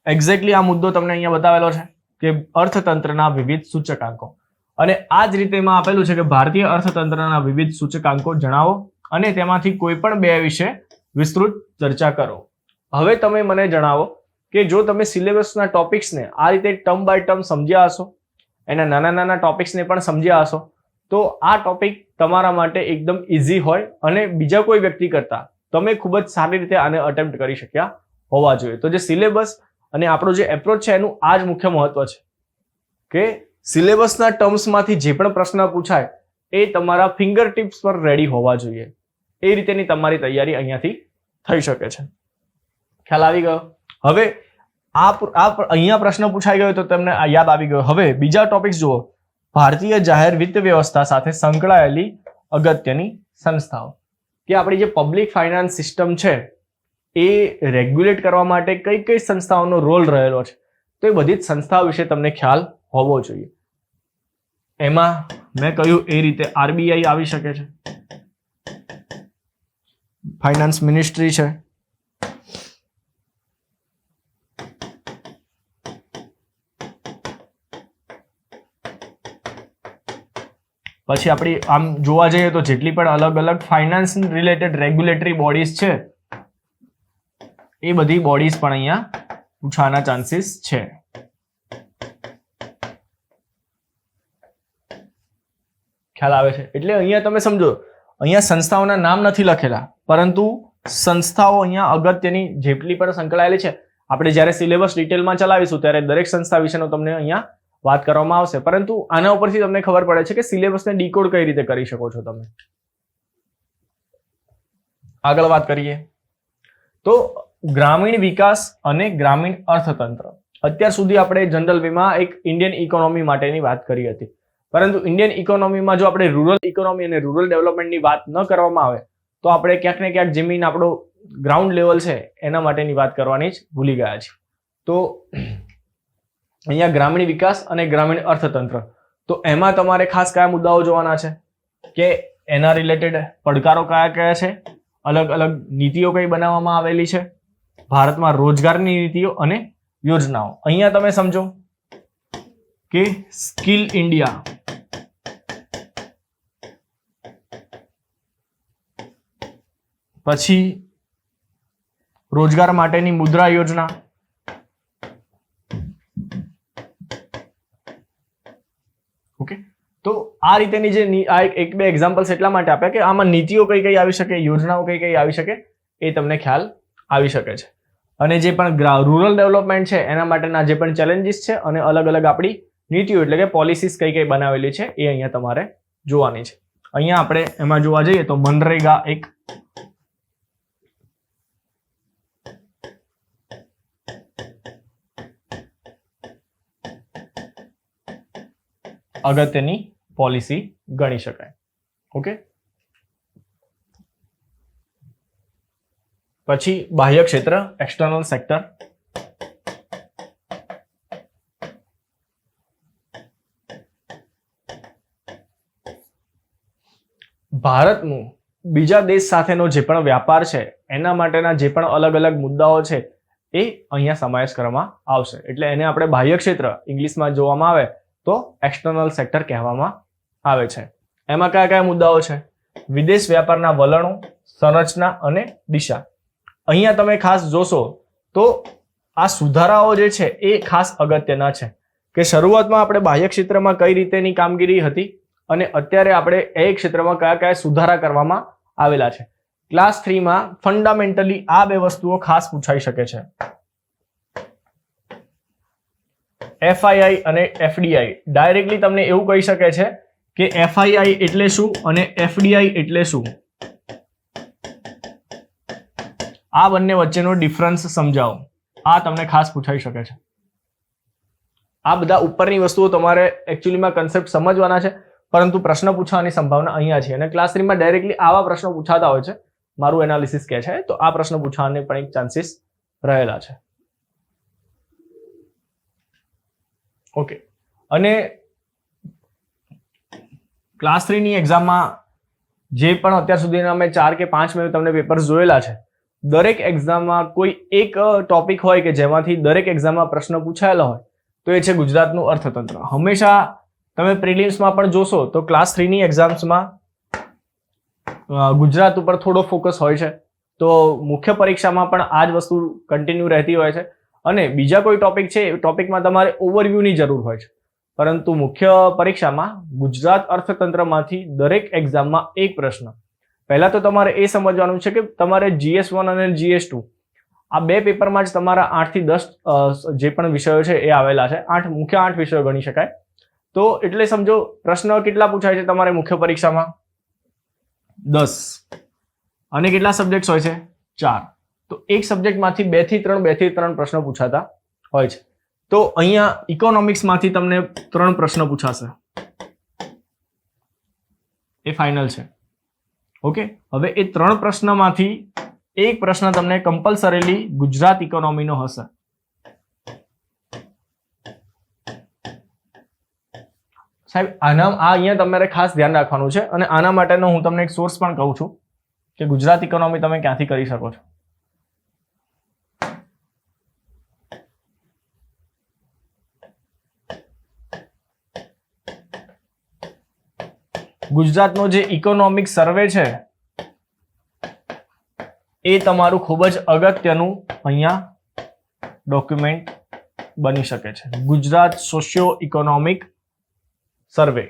એક્ઝેક્ટલી આ મુદ્દો તમને અહીંયા બતાવેલો છે કે અર્થતંત્રના વિવિધ સૂચકાંકો, અને આ જ રીતે એમાં આપેલું છે કે ભારતીય અર્થતંત્રના વિવિધ સૂચકાંકો જણાવો અને તેમાંથી કોઈ પણ બે વિશે વિસ્તૃત ચર્ચા કરો. હવે તમે મને જણાવો કે જો તમે સિલેબસના ટોપિક્સને આ રીતે ટર્મ બાય ટર્મ સમજ્યા હશો, એના નાના નાના ટોપિક્સને પણ સમજ્યા હશો, તો આ ટોપિક તમારા માટે એકદમ ઇઝી હોય અને બીજા કોઈ વ્યક્તિ કરતા તમે ખૂબ જ સારી રીતે આને અટેમ્પ્ટ કરી શક્યા હોવા જોઈએ. તો જે સિલેબસ અને આપણો જે એપ્રોચ છે એનું આ જ મુખ્ય મહત્વ છે કે સિલેબસના ટર્મ્સમાંથી જે પણ પ્રશ્ન પૂછાય એ તમારા ફિંગર ટિપ્સ પર રેડી હોવા જોઈએ. એ રીતેની તમારી તૈયારી અહીંયાથી થઈ શકે છે. ખ્યાલ આવી ગયો? હવે અહીંયા પ્રશ્ન પૂછાઈ ગયો તો તમને આ યાદ આવી ગયો. હવે બીજા ટોપિક્સ જુઓ. ભારતીય જાહેર વિત્ત વ્યવસ્થા સાથે સંકળાયેલી અગત્યની સંસ્થાઓ, કે આપણી જે પબ્લિક ફાઇનાન્સ સિસ્ટમ છે એ રેગ્યુલેટ કરવા માટે કઈ કઈ સંસ્થાઓનો રોલ રહેલો છે, તો એ બધી જ સંસ્થાઓ વિશે તમને ખ્યાલ હોવો જોઈએ. એમાં મેં કહ્યું એ રીતે આરબીઆઈ આવી શકે છે, ફાઇનાન્સ મિનિસ્ટ્રી છે, પછી આપણી આમ જોવા જઈએ તો જેટલી પણ અલગ અલગ ફાઇનાન્સ રિલેટેડ રેગ્યુલેટરી બોડીઝ છે એ બધી બોડીઝ પણ અહીંયા પૂછવાના ચાન્સીસ છે. ખ્યાલ આવે છે? એટલે અહીંયા તમે સમજો, અહીંયા સંસ્થાઓના નામ નથી લખેલા, પરંતુ સંસ્થાઓ અહીંયા અગત્યની જેટલી પણ સંકળાયેલી છે, આપણે જ્યારે સિલેબસ ડિટેલમાં ચલાવીશું ત્યારે દરેક સંસ્થા વિશેનો તમને અહીંયા વાત કરવામાં આવશે. પરંતુ આના ઉપરથી તમને ખબર પડે છે કે સિલેબસને ડીકોડ કઈ રીતે કરી શકો છો તમે. આગળ વાત કરીએ તો ગ્રામીણ વિકાસ અને ગ્રામીણ અર્થતંત્ર. અત્યાર સુધી આપણે જનરલ વેમાં એક ઇન્ડિયન ઇકોનોમી માટેની વાત કરી હતી, પરંતુ ઇન્ડિયન ઇકોનોમીમાં જો આપણે રૂરલ ઇકોનોમી અને રૂરલ ડેવલપમેન્ટની વાત ન કરવામાં આવે તો આપણે ક્યાંક ને ક્યાંક જમીન આપણો ગ્રાઉન્ડ લેવલ છે એના માટેની વાત કરવાની જ ભૂલી ગયા છે. તો અહીંયા ગ્રામીણ વિકાસ અને ગ્રામીણ અર્થતંત્ર, તો એમાં તમારે ખાસ કયા મુદ્દાઓ જોવાના છે કે એના રિલેટેડ પડકારો કયા કયા છે, અલગ અલગ નીતિઓ કઈ બનાવવામાં આવેલી છે, ભારતમાં રોજગારની નીતિઓ અને યોજનાઓ. અહીંયા તમે સમજો કે સ્કિલ ઇન્ડિયા, પછી રોજગાર માટેની મુદ્રા યોજના, ઓકે. તો આ રીતેની જે આ એક બે એક્ઝામ્પલ્સ એટલા માટે આપ્યા કે આમાં નીતિઓ કઈ કઈ આવી શકે, યોજનાઓ કઈ કઈ આવી શકે એ તમને ખ્યાલ આવી શકે છે. અને જે પણ રૂરલ ડેવલપમેન્ટ છે એના માટેના જે પણ ચેલેન્જીસ છે અને અલગ અલગ આપણી નીતિઓ એટલે કે પોલિસીસ કઈ કઈ બનાવેલી છે એ અહીંયા તમારે જોવાની છે. અહીંયા આપણે એમાં જોવા જઈએ તો મનરેગા એક અગત્યની પોલિસી ગણી શકાય. ઓકે. પછી બાહ્ય ક્ષેત્ર, એક્સટર્નલ સેક્ટર. ભારતનું બીજા દેશ સાથેનો જે પણ વ્યાપાર છે એના માટેના જે પણ અલગ અલગ મુદ્દાઓ છે એ અહીંયા સમાવેશ કરવામાં આવશે. એટલે એને આપણે બાહ્ય ક્ષેત્ર ઇંગ્લિશમાં જોવામાં આવે તો એક્સટર્નલ સેક્ટર કહેવામાં આવે છે. એમાં કયા કયા મુદ્દાઓ છે? વિદેશ વ્યાપારના વલણો, સંરચના અને દિશા. અહીંયા તમે ખાસ જોશો તો આ સુધારાઓ જે છે એ ખાસ અગત્યના છે કે શરૂઆતમાં આપણે બાહ્ય ક્ષેત્રમાં કઈ રીતેની કામગીરી હતી અને અત્યારે આપણે એ ક્ષેત્રમાં કયા કયા સુધારા કરવામાં આવેલા છે. ક્લાસ 3 માં ફંડામેન્ટલી આ બે વસ્તુઓ ખાસ પૂછાઈ શકે છે. FII અને FDI ડાયરેક્ટલી તમને એવું કહી શકે છે કે FII એટલે શું અને FDI એટલે શું, આ બંને વચ્ચેનો ડિફરન્સ સમજાવો. આ તમને ખાસ પૂછાઈ શકે છે. આ બધા ઉપરની વસ્તુઓ તમારે એકચ્યુઅલીમાં કન્સેપ્ટ સમજવાના છે, પરંતુ પ્રશ્ન પૂછવાની સંભાવના અહીંયા છે અને ક્લાસ 3 માં ડાયરેક્ટલી આવા પ્રશ્નો પૂછાતા હોય છે, મારું એનાલિસિસ કહે છે. તો આ પ્રશ્ન પૂછવાને પણ એક ચાન્સીસ રહેલા છે. ઓકે. અને ક્લાસ 3 ની એક્ઝામમાં જે પણ અત્યાર સુધીના મેં 4 કે 5 મેં તમને પેપર્સ જોયેલા છે, દરેક એક્ઝામમાં કોઈ એક ટોપિક હોય કે જેમાંથી દરેક એક્ઝામમાં પ્રશ્ન પૂછાયેલો હોય તો એ છે ગુજરાતનું અર્થતંત્ર. હંમેશા તમે પ્રિલિમ્સમાં પણ જોશો તો ક્લાસ 3 ની એક્ઝામ્સમાં ગુજરાત ઉપર થોડો ફોકસ હોય છે, તો મુખ્ય પરીક્ષામાં પણ આ જ વસ્તુ કન્ટિન્યુ રહેતી હોય છે. અને બીજા કોઈ ટોપિક છે એ ટોપિકમાં તમારે ઓવરવ્યુની જરૂર હોય છે, પરંતુ મુખ્ય પરીક્ષામાં ગુજરાત અર્થતંત્રમાંથી દરેક એક્ઝામમાં એક પ્રશ્ન. પહેલા તો તમારે એ સમજવાનું છે કે તમારે GS1 અને GS2 આ બે પેપરમાં જ તમારા 8 થી 10 જે પણ વિષયો છે એ આવેલા છે. મુખ્ય 8 વિષયો ગણી શકાય. તો એટલે સમજો પ્રશ્ન કેટલા પૂછાય છે તમારે મુખ્ય પરીક્ષામાં? 10. અને કેટલા સબ્જેક્ટ્સ હોય છે? 4. તો એક સબ્જેક્ટમાંથી 2 થી 3 પ્રશ્નો પૂછાતા હોય છે. તો અહીંયા ઇકોનોમિક્સમાંથી તમને 3 પ્રશ્નો પૂછાશે, એ ફાઇનલ છે. ઓકે. હવે એ 3 પ્રશ્નમાંથી એક પ્રશ્ન તમને કમ્પલસરીલી ગુજરાત ઇકોનોમીનો હશે. સાહેબ અહીંયા તમારે ખાસ ધ્યાન રાખવાનું છે અને આના માટેનો હું તમને એક સોર્સ પણ કહું છું કે ગુજરાત ઇકોનોમી તમે ક્યાંથી કરી શકો છો. ગુજરાતનો જે ઇકોનોમિક સર્વે છે એ તમારું ખૂબ જ અગત્યનું અહીંયા ડોક્યુમેન્ટ બની શકે છે. ગુજરાત સોશિયો ઇકોનોમિક સર્વે,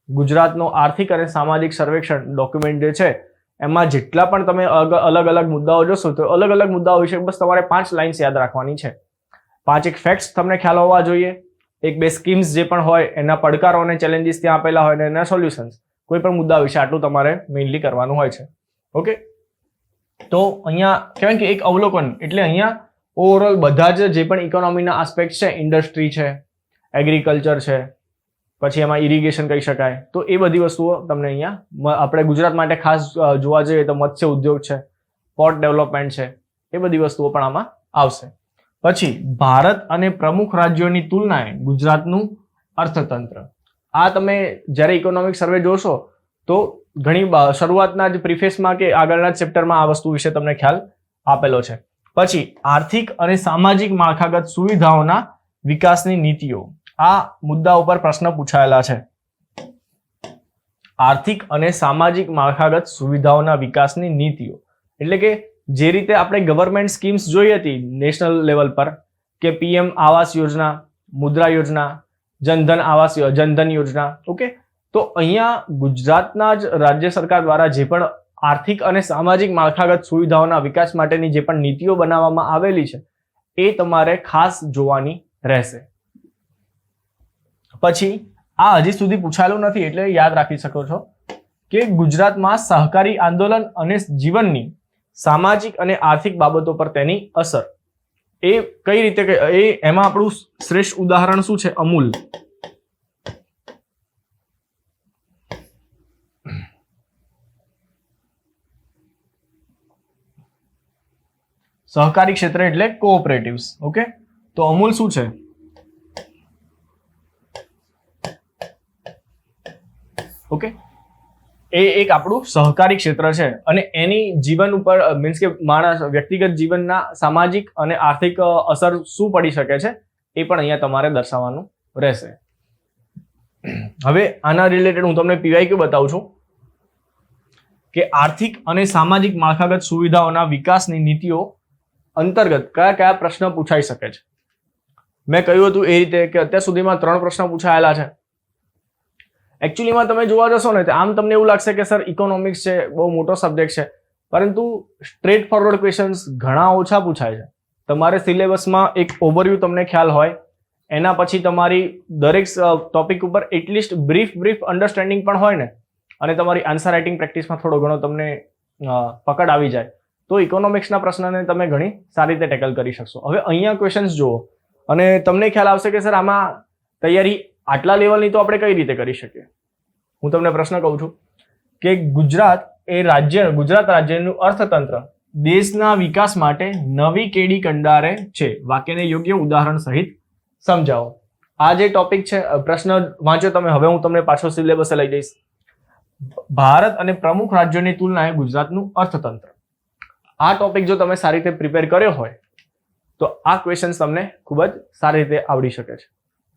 ગુજરાતનો આર્થિક અને સામાજિક સર્વેક્ષણ ડોક્યુમેન્ટ જે છે એમાં જેટલા પણ તમે અલગ અલગ મુદ્દાઓ જોશો તો અલગ અલગ મુદ્દાઓ વિશે બસ તમારે 5 લાઇન્સ યાદ રાખવાની છે. 5 એક ફેક્ટ્સ તમને ખ્યાલ હોવા જોઈએ, 1-2 સ્કીમ્સ જે પણ હોય એના પડકારો અને ચેલેન્જીસ ત્યાં આપેલા હોય અને એના સોલ્યુશન્સ, કોઈ પણ મુદ્દા વિશે આટલું તમારે મેઇનલી કરવાનું હોય છે. ઓકે, તો અહીંયા કહેવાય કે એક અવલોકન એટલે અહીંયા ઓવરઓલ બધા જે પણ ઇકોનોમીના આસ્પેક્ટ છે, ઇન્ડસ્ટ્રી છે, એગ્રીકલ્ચર છે, પછી એમાં ઇરિગેશન કહી શકાય, તો એ બધી વસ્તુઓ તમને અહીંયા આપણે ગુજરાત માટે ખાસ જોવા જઈએ તો મત્સ્ય ઉદ્યોગ છે, પોર્ટ ડેવલપમેન્ટ છે, એ બધી વસ્તુઓ પણ આમાં આવશે. પછી ભારત અને પ્રમુખ રાજ્યોની તુલનાએ ગુજરાતનું અર્થતંત્ર. આ તમે જ્યારે ઇકોનોમિક સર્વે જોશો તો ઘણી શરૂઆતના જ પ્રીફેસમાં કે આગળના જ ચેપ્ટરમાં આ વસ્તુ વિશે તમને ખ્યાલ આપેલો છે. પછી આર્થિક અને સામાજિક માળખાગત સુવિધાઓના વિકાસની નીતિઓ. આ મુદ્દા ઉપર પ્રશ્ન પૂછાયેલા છે. આર્થિક અને સામાજિક માળખાગત સુવિધાઓના વિકાસની નીતિઓ એટલે કે જે રીતે આપણે ગવર્મેન્ટ સ્કીમ્સ જોઈ હતી નેશનલ લેવલ પર કે પીએમ આવાસ યોજના, મુદ્રા યોજના, જનધન યોજના. ઓકે, તો અહીંયા ગુજરાતના જ રાજ્ય સરકાર દ્વારા જે પણ આર્થિક અને સામાજિક માળખાગત સુવિધાઓના વિકાસ માટેની જે પણ નીતિઓ બનાવવામાં આવેલી છે એ તમારે ખાસ જોવાની રહેશે. પછી આ હજી સુધી પૂછાયેલું નથી એટલે યાદ રાખી શકો છો કે ગુજરાતમાં સહકારી આંદોલન અને જીવનની સામાજિક અને આર્થિક બાબતો પર તેની અસર એ કઈ રીતે, એમાં આપણું શ્રેષ્ઠ ઉદાહરણ શું છે? અમૂલ. સહકારી ક્ષેત્ર એટલે કોઓપરેટિવ્સ. ઓકે, તો અમૂલ શું છે? ઓકે, એ એક આપણું સહકારી ક્ષેત્ર છે અને એની જીવન ઉપર મીન્સ કે માણસ વ્યક્તિગત જીવનના સામાજિક અને આર્થિક અસર શું પડી શકે છે એ પણ અહીંયા તમારે દર્શાવવાનું રહેશે. હવે આના રિલેટેડ હું તમને પીવાયક્યુ બતાવું છું કે આર્થિક અને સામાજિક માળખાગત સુવિધાઓના વિકાસની નીતિઓ અંતર્ગત કયા કયા પ્રશ્ન પૂછાઈ શકે છે. મેં કહ્યું હતું એ રીતે કે અત્યાર સુધીમાં 3 પ્રશ્ન પૂછાયેલા છે. એકચ્યુઅલીમાં તમે જોવા જશો ને આમ તમને એવું લાગશે કે સર ઇકોનોમિક્સ છે, બહુ મોટો સબ્જેક્ટ છે, પરંતુ સ્ટ્રેટ ફોરવર્ડ ક્વેશ્ચન્સ ઘણા ઓછા પૂછાય છે. તમારે સિલેબસમાં એક ઓવરવ્યૂ તમને ખ્યાલ હોય, એના પછી તમારી દરેક ટોપિક ઉપર એટલીસ્ટ બ્રીફ અન્ડરસ્ટેન્ડિંગ પણ હોય ને, અને તમારી આન્સર રાઇટિંગ પ્રેક્ટિસમાં થોડો ઘણો તમને પકડ આવી જાય તો ઇકોનોમિક્સના પ્રશ્નને તમે ઘણી સારી રીતે ટેકલ કરી શકશો. હવે અહીંયા ક્વેશ્ચન્સ જુઓ અને તમને ખ્યાલ આવશે કે સર આમાં તૈયારી આટલા લેવલની તો આપણે કઈ રીતે કરી શકીએ. હું તમને પ્રશ્ન કહું છું કે ગુજરાત રાજ્યનું અર્થતંત્ર દેશના વિકાસ માટે નવી કેડી કંડારે છે. વાક્યને યોગ્ય ઉદાહરણ સહિત સમજાવો. આ જે ટોપિક છે, પ્રશ્ન વાંચો તમે. હવે હું તમને પાછો સિલેબસે લઈ જઈશ. ભારત અને પ્રમુખ રાજ્યોની તુલનાએ ગુજરાતનું અર્થતંત્ર. આ ટોપિક જો તમે સારી રીતે પ્રિપેર કર્યો હોય તો આ ક્વેશ્ચન્સ તમને ખૂબ જ સારી રીતે આવડી શકે છે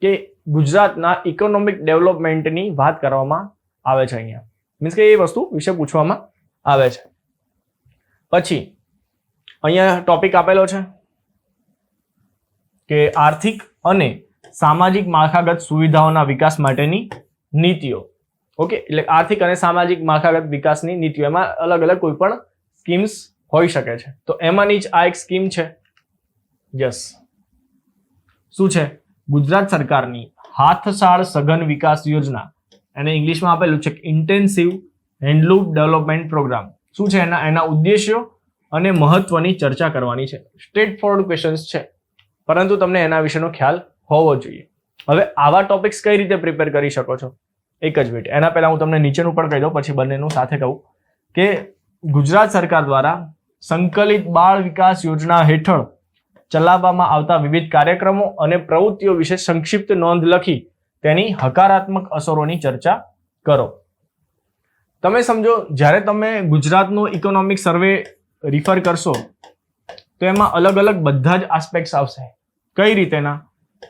કે ગુજરાતના ઇકોનોમિક ડેવલપમેન્ટની વાત કરવામાં આવે છે અહીંયા. મીન્સ કે એ વસ્તુ વિશે પૂછવામાં આવે છે. પછી અહીંયા ટોપિક આપેલો છે કે આર્થિક અને સામાજિક માળખાગત સુવિધાઓના વિકાસ માટેની નીતિઓ. ઓકે, એટલે આર્થિક અને સામાજિક માળખાગત વિકાસની નીતિઓ, એમાં અલગ અલગ કોઈ પણ સ્કીમ્સ હોઈ શકે છે. તો એમાંની જ આ એક સ્કીમ છે. યસ, શું છે? ગુજરાત સરકારની હાથસાળ સઘન વિકાસ યોજના, એને ઇંગ્લિશમાં આપેલું છે ઇન્ટેન્સિવ હેન્ડલૂમ ડેવલપમેન્ટ પ્રોગ્રામ. શું છે એના ઉદ્દેશ્યો અને મહત્વની ચર્ચા કરવાની છે. સ્ટ્રેટ ફોરવર્ડ ક્વેશ્ચન્સ છે, પરંતુ તમને એના વિશેનો ખ્યાલ હોવો જોઈએ. હવે આવા ટોપિક્સ કઈ રીતે પ્રિપેર કરી શકો છો? એક જ મિનિટ, એના પહેલા હું તમને નીચેનું પણ કહી દઉં, પછી બંનેનું સાથે કહું કે ગુજરાત સરકાર દ્વારા સંકલિત બાળ વિકાસ યોજના હેઠળ ચલાવવામાં આવતા વિવિધ કાર્યક્રમો અને પ્રવૃત્તિઓ વિશે સંક્ષિપ્ત નોંધ લખી તેની હકારાત્મક અસરોની ચર્ચા કરો. તમે સમજો, જ્યારે તમે ગુજરાતનો ઇકોનોમિક સર્વે રિફર કરશો તો એમાં અલગ અલગ બધા જ આસ્પેક્ટ્સ આવશે. કઈ રીતેના?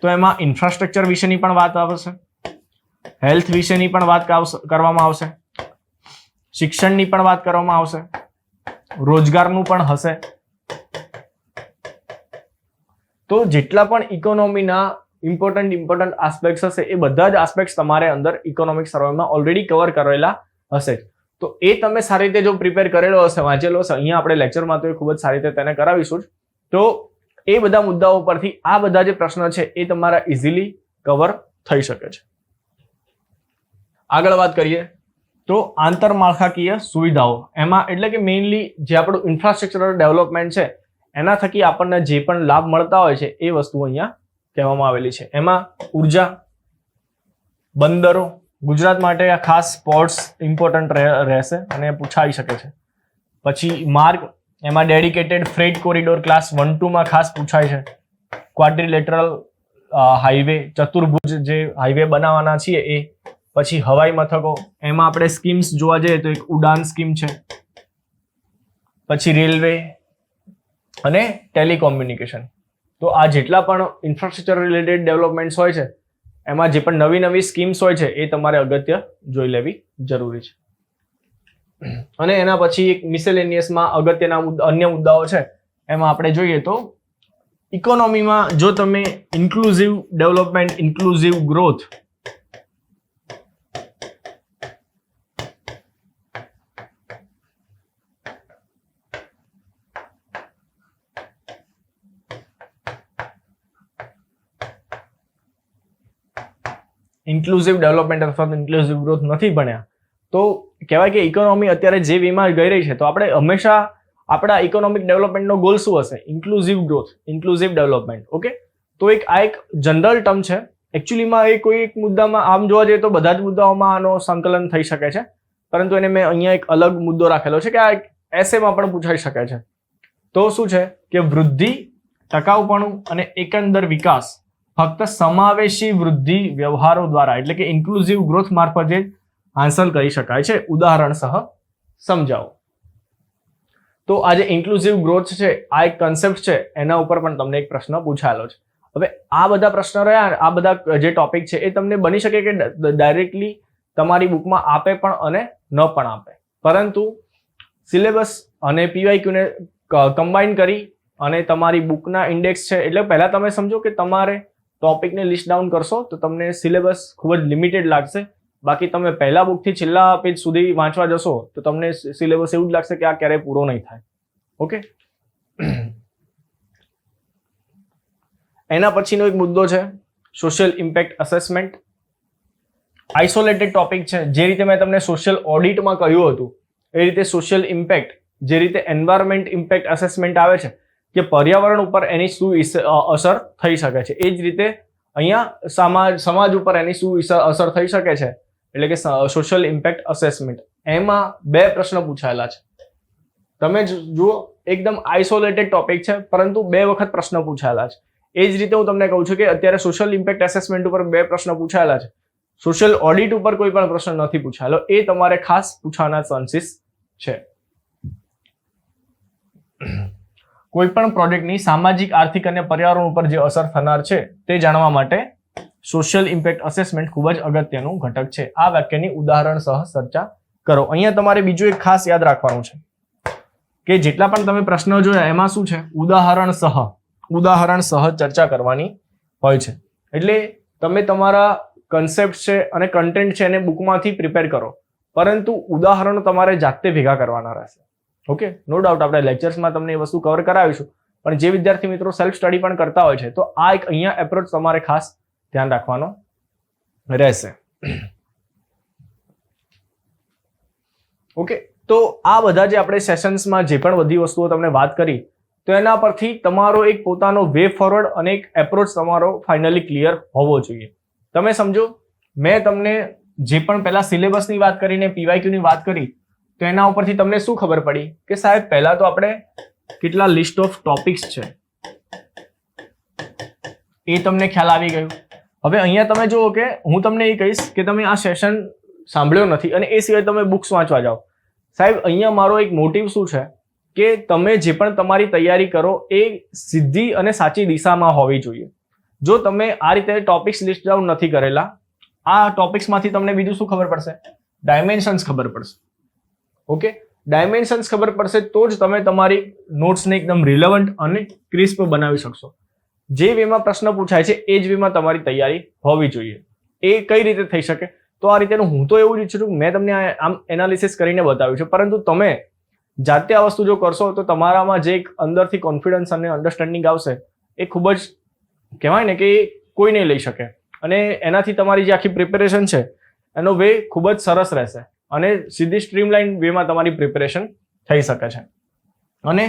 તો એમાં ઇન્ફ્રાસ્ટ્રક્ચર વિશેની પણ વાત આવશે, હેલ્થ વિશેની પણ વાત કરવામાં આવશે, શિક્ષણની પણ વાત કરવામાં આવશે, રોજગારનું પણ હશે. તો જેટલા પણ ઇકોનોમીના ઇમ્પોર્ટન્ટ આસ્પેક્ટ હશે એ બધા જ આસ્પેક્ટ તમારે અંદર ઇકોનોમિક સર્વેમાં ઓલરેડી કવર કરેલા હશે. તો એ તમે સારી રીતે જો પ્રિપેર કરેલો હશે, વાંચેલો હશે, અહીંયા આપણે લેક્ચરમાં તો એ ખૂબ જ સારી રીતે તેને કરાવીશું જ. તો એ બધા મુદ્દાઓ પરથી આ બધા જે પ્રશ્નો છે એ તમારા ઇઝીલી કવર થઈ શકે છે. આગળ વાત કરીએ તો આંતરમાળખાકીય સુવિધાઓ, એમાં એટલે કે મેઇનલી જે આપણું ઇન્ફ્રાસ્ટ્રક્ચરલ ડેવલપમેન્ટ છે એના થકી આપણને જે પણ લાભ મળતા હોય છે એ વસ્તુ અહીંયા કહેવામાં આવેલી છે. એમાં ઉર્જા, બંદરો, ગુજરાત માટે આ ખાસ પોર્ટ્સ ઇમ્પોર્ટન્ટ રહેશે અને પૂછાઈ શકે છે. પછી માર્ગ, એમાં ડેડિકેટેડ ફ્રેટ કોરિડોર ક્લાસ 1-2 માં ખાસ પૂછાય છે. ક્વાડ્રિલેટરલ હાઈવે, ચતુર્ભુજ જે હાઈવે બનાવવાના છીએ એ. પછી હવાઈ મથકો, એમાં આપણે સ્કીમ્સ જોવા જઈએ તો એક ઉડાન સ્કીમ છે. પછી રેલવે અને ટેલિકોમ્યુનિકેશન. તો આ જેટલા પણ ઇન્ફ્રાસ્ટ્રક્ચર રિલેટેડ ડેવલપમેન્ટ્સ હોય છે એમાં જે પણ નવી સ્કીમ્સ હોય છે એ તમારે અગત્ય જોઈ લેવી જરૂરી છે. અને એના પછી એક મિસેલેનિયસમાં અગત્યના અન્ય મુદ્દાઓ છે એમાં આપણે જોઈએ તો ઇકોનોમીમાં જો તમે inclusive development, inclusive growth, inclusive development અથવા ઇન્ક્લુઝિવ ગ્રોથ નથી ભણ્યા તો કહેવાય કે ઇકોનોમી અત્યારે જે વીમાં ગઈ રહી છે. તો આપણે હંમેશા આપણા ઇકોનોમિક ડેવલપમેન્ટનો ગોલ શું હશે? Inclusive growth, inclusive development. Okay, તો આ એક જનરલ ટર્મ છે. એકચ્યુઅલીમાં એ કોઈ એક મુદ્દામાં આમ જોવા જઈએ તો બધા જ મુદ્દાઓમાં આનો સંકલન થઈ શકે છે, પરંતુ એને મેં અહીંયા એક અલગ મુદ્દો રાખેલો છે કે આ એસેમાં પણ પૂછાઈ શકે છે. તો શું છે કે વૃદ્ધિ, ટકાઉપણું અને એકંદર વિકાસ ફક્ત સમાવેશી વૃદ્ધિ વ્યવહારો દ્વારા એટલે કે ઇન્ક્લુઝિવ ગ્રોથ મારફતે હાંસલ કરી શકાય છે. ઉદાહરણ સહ સમજાવો. તો આ જે ઇન્ક્લુઝિવ ગ્રોથ છે આ એક કન્સેપ્ટ છે, એના ઉપર પણ તમને એક પ્રશ્ન પૂછાયેલો છે. હવે આ બધા પ્રશ્નો રહ્યા, આ બધા જે ટોપિક છે એ તમને બની શકે કે ડાયરેક્ટલી તમારી બુકમાં આપે પણ અને ન પણ આપે, પરંતુ સિલેબસ અને PYQ ને કમ્બાઈન કરી અને તમારી બુકના ઇન્ડેક્સ છે એટલે પહેલા તમે સમજો કે તમારે ટોપિકને લિસ્ટ ડાઉન કરશો તો તમને સિલેબસ ખૂબ જ લિમિટેડ લાગશે. બાકી તમે પહેલા બુકથી છેલ્લા પેજ સુધી વાંચવા જશો તો તમને સિલેબસ એવું જ લાગશે કે આ ક્યારેય પૂરો નહીં થાય. ઓકે, એના પછીનો એક મુદ્દો છે social impact assessment. Isolated topic છે. જે રીતે મેં તમને સોશિયલ ઓડિટમાં કહ્યું હતું એ રીતે સોશિયલ ઇમ્પેક્ટ, જે રીતે એન્વાયરમેન્ટ ઇમ્પેક્ટ અસેસમેન્ટ આવે છે કે પર્યાવરણ ઉપર એની શું અસર થઈ શકે છે, એ જ રીતે અહીંયા સમાજ ઉપર એની શું અસર થઈ શકે છે એટલે કે સોશિયલ ઇમ્પેક્ટ અસેસમેન્ટ. એમાં 2 પ્રશ્ન પૂછાયેલા છે. તમે જુઓ એકદમ આઇસોલેટેડ ટોપિક છે પરંતુ 2 વખત પ્રશ્ન પૂછાયેલા છે. એ જ રીતે હું તમને કહું છું કે અત્યારે સોશિયલ ઇમ્પેક્ટ અસેસમેન્ટ ઉપર 2 પ્રશ્ન પૂછાયેલા છે. સોશિયલ ઓડિટ ઉપર કોઈ પણ પ્રશ્ન નથી પૂછાયેલો. એ તમારે ખાસ પૂછવાના ચાન્સીસ છે. કોઈ પણ પ્રોજેક્ટની સામાજિક, આર્થિક અને પર્યાવરણ ઉપર જે અસર થનાર છે તે જાણવા માટે સોશિયલ ઇમ્પેક્ટ અસેસમેન્ટ ખૂબ જ અગત્યનું ઘટક છે. આ વાક્યની ઉદાહરણ સહ ચર્ચા કરો. અહીંયા તમારે બીજું એક ખાસ યાદ રાખવાનું છે કે જેટલા પણ તમે પ્રશ્નો જોયા એમાં શું છે? ઉદાહરણ સહ ચર્ચા કરવાની હોય છે. એટલે તમે તમારા કન્સેપ્ટ છે અને કન્ટેન્ટ છે એને બુકમાંથી પ્રિપેર કરો, પરંતુ ઉદાહરણો તમારે જાતે ભેગા કરવાના રહેશે. ઓકે, નો ડાઉટ આપણે લેક્ચર્સમાં તમને એ વસ્તુ કવર કરાવીશું, પણ જે વિદ્યાર્થી મિત્રો સેલ્ફ સ્ટડી પણ કરતા હોય છે તો આ એક અહીંયા એપ્રોચ તમારે ખાસ ધ્યાન રાખવાનો રહેશે. ઓકે, તો આ બધા જે આપણે સેશન્સમાં જે પણ બધી વસ્તુઓ તમને વાત કરી તો એના પરથી તમારો એક પોતાનો વે ફોરવર્ડ અને એક એપ્રોચ તમારો ફાઇનલી ક્લિયર હોવો જોઈએ. તમે સમજો, મેં તમને જે પણ પહેલા સિલેબસની વાત કરીને PYQ ની વાત કરી તો એના ઉપરથી તમને શું ખબર પડી કે સાહેબ પહેલા તો આપણે કેટલા લિસ્ટ ઓફ ટોપિક્સ છે એ તમને ખ્યાલ આવી ગયું. હવે અહીંયા તમે જુઓ કે હું તમને એ કહીશ કે તમે આ સેશન સાંભળ્યો નથી અને એ સિવાય તમે બુક્સ વાંચવા જાઓ. સાહેબ અહીંયા મારો એક મોટિવ શું છે કે તમે જે પણ તમારી તૈયારી કરો એ સીધી અને સાચી દિશામાં હોવી જોઈએ. જો તમે આ રીતે ટોપિક્સ લિસ્ટ ડાઉન નથી કરેલા, આ ટોપિક્સમાંથી તમને બીજું શું ખબર પડશે? ડાયમેન્શન્સ ખબર પડશે. ઓકે, ડાયમેન્શન્સ ખબર પડશે તો જ તમે તમારી નોટ્સને એકદમ રિલેવન્ટ અને ક્રિસ્પ બનાવી શકશો. જે વેમાં પ્રશ્ન પૂછાય છે એ જ વેમાં તમારી તૈયારી હોવી જોઈએ. એ કઈ રીતે થઈ શકે? તો આ રીતેનું હું તો એવું જ ઈચ્છું છું, મેં તમને આમ એનાલિસિસ કરીને બતાવ્યું છે, પરંતુ તમે જાતે આ વસ્તુ જો કરશો તો તમારામાં જે એક અંદરથી કોન્ફિડન્સ અને અન્ડરસ્ટેન્ડિંગ આવશે એ ખૂબ જ કહેવાય ને કે કોઈ નહીં લઈ શકે. અને એનાથી તમારી જે આખી પ્રિપેરેશન છે એનો વે ખૂબ જ સરસ રહેશે અને સીધી સ્ટ્રીમલાઇન વેમાં તમારી પ્રિપેરેશન થઈ શકે છે. અને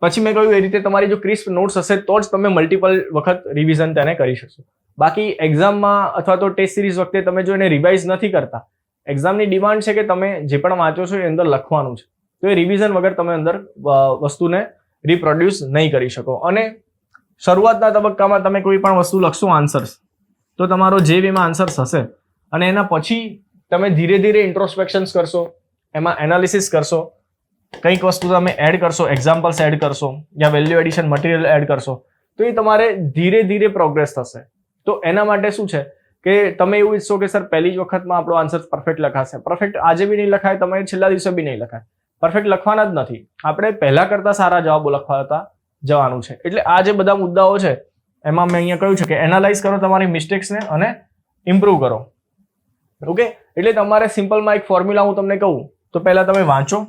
પછી મેં કહ્યું એ રીતે તમારી જો ક્રિસ્પ નોટ્સ હશે તો જ તમે મલ્ટિપલ વખત રિવિઝન તેને કરી શકશો. બાકી એક્ઝામમાં અથવા તો ટેસ્ટ સિરીઝ વખતે તમે જો એને રિવાઇઝ નથી કરતા, એક્ઝામની ડિમાન્ડ છે કે તમે જે પણ વાંચો છો એ અંદર લખવાનું છે, તો એ રિવિઝન વગર તમે અંદર વસ્તુને રિપ્રોડ્યુસ નહીં કરી શકો. અને શરૂઆતના તબક્કામાં તમે કોઈ પણ વસ્તુ લખશો આન્સર્સ, તો તમારો જે વેમાં આન્સર્સ હશે અને એના પછી તમે ધીરે ધીરે ઇન્ટ્રોસ્પેક્શન્સ કરશો, એમાં એનાલિસિસ કરશો, કંઈક વસ્તુ તમે એડ કરશો, એક્ઝામ્પલ્સ એડ કરશો યા વેલ્યુ એડિશન મટીરિયલ એડ કરશો, તો એ તમારે ધીરે ધીરે પ્રોગ્રેસ થશે. તો એના માટે શું છે કે તમે એવું ઈચ્છો કે સર પહેલી જ વખતમાં આપણો આન્સર પરફેક્ટ લખાશે. પરફેક્ટ આજે બી નહીં લખાય, તમે છેલ્લા દિવસે બી નહીં લખાય. પરફેક્ટ લખવાના જ નથી, આપણે પહેલા કરતા સારા જવાબો લખવાતા જવાનું છે. એટલે આ જે બધા મુદ્દાઓ છે એમાં મેં અહીંયા કહ્યું છે કે એનાલાઇઝ કરો તમારી મિસ્ટેક્સને અને ઇમ્પ્રૂવ કરો. ઓકે, એટલે તમારે સિમ્પલમાં એક ફોર્મ્યુલા હું તમને કહું તો પહેલા તમે વાંચો,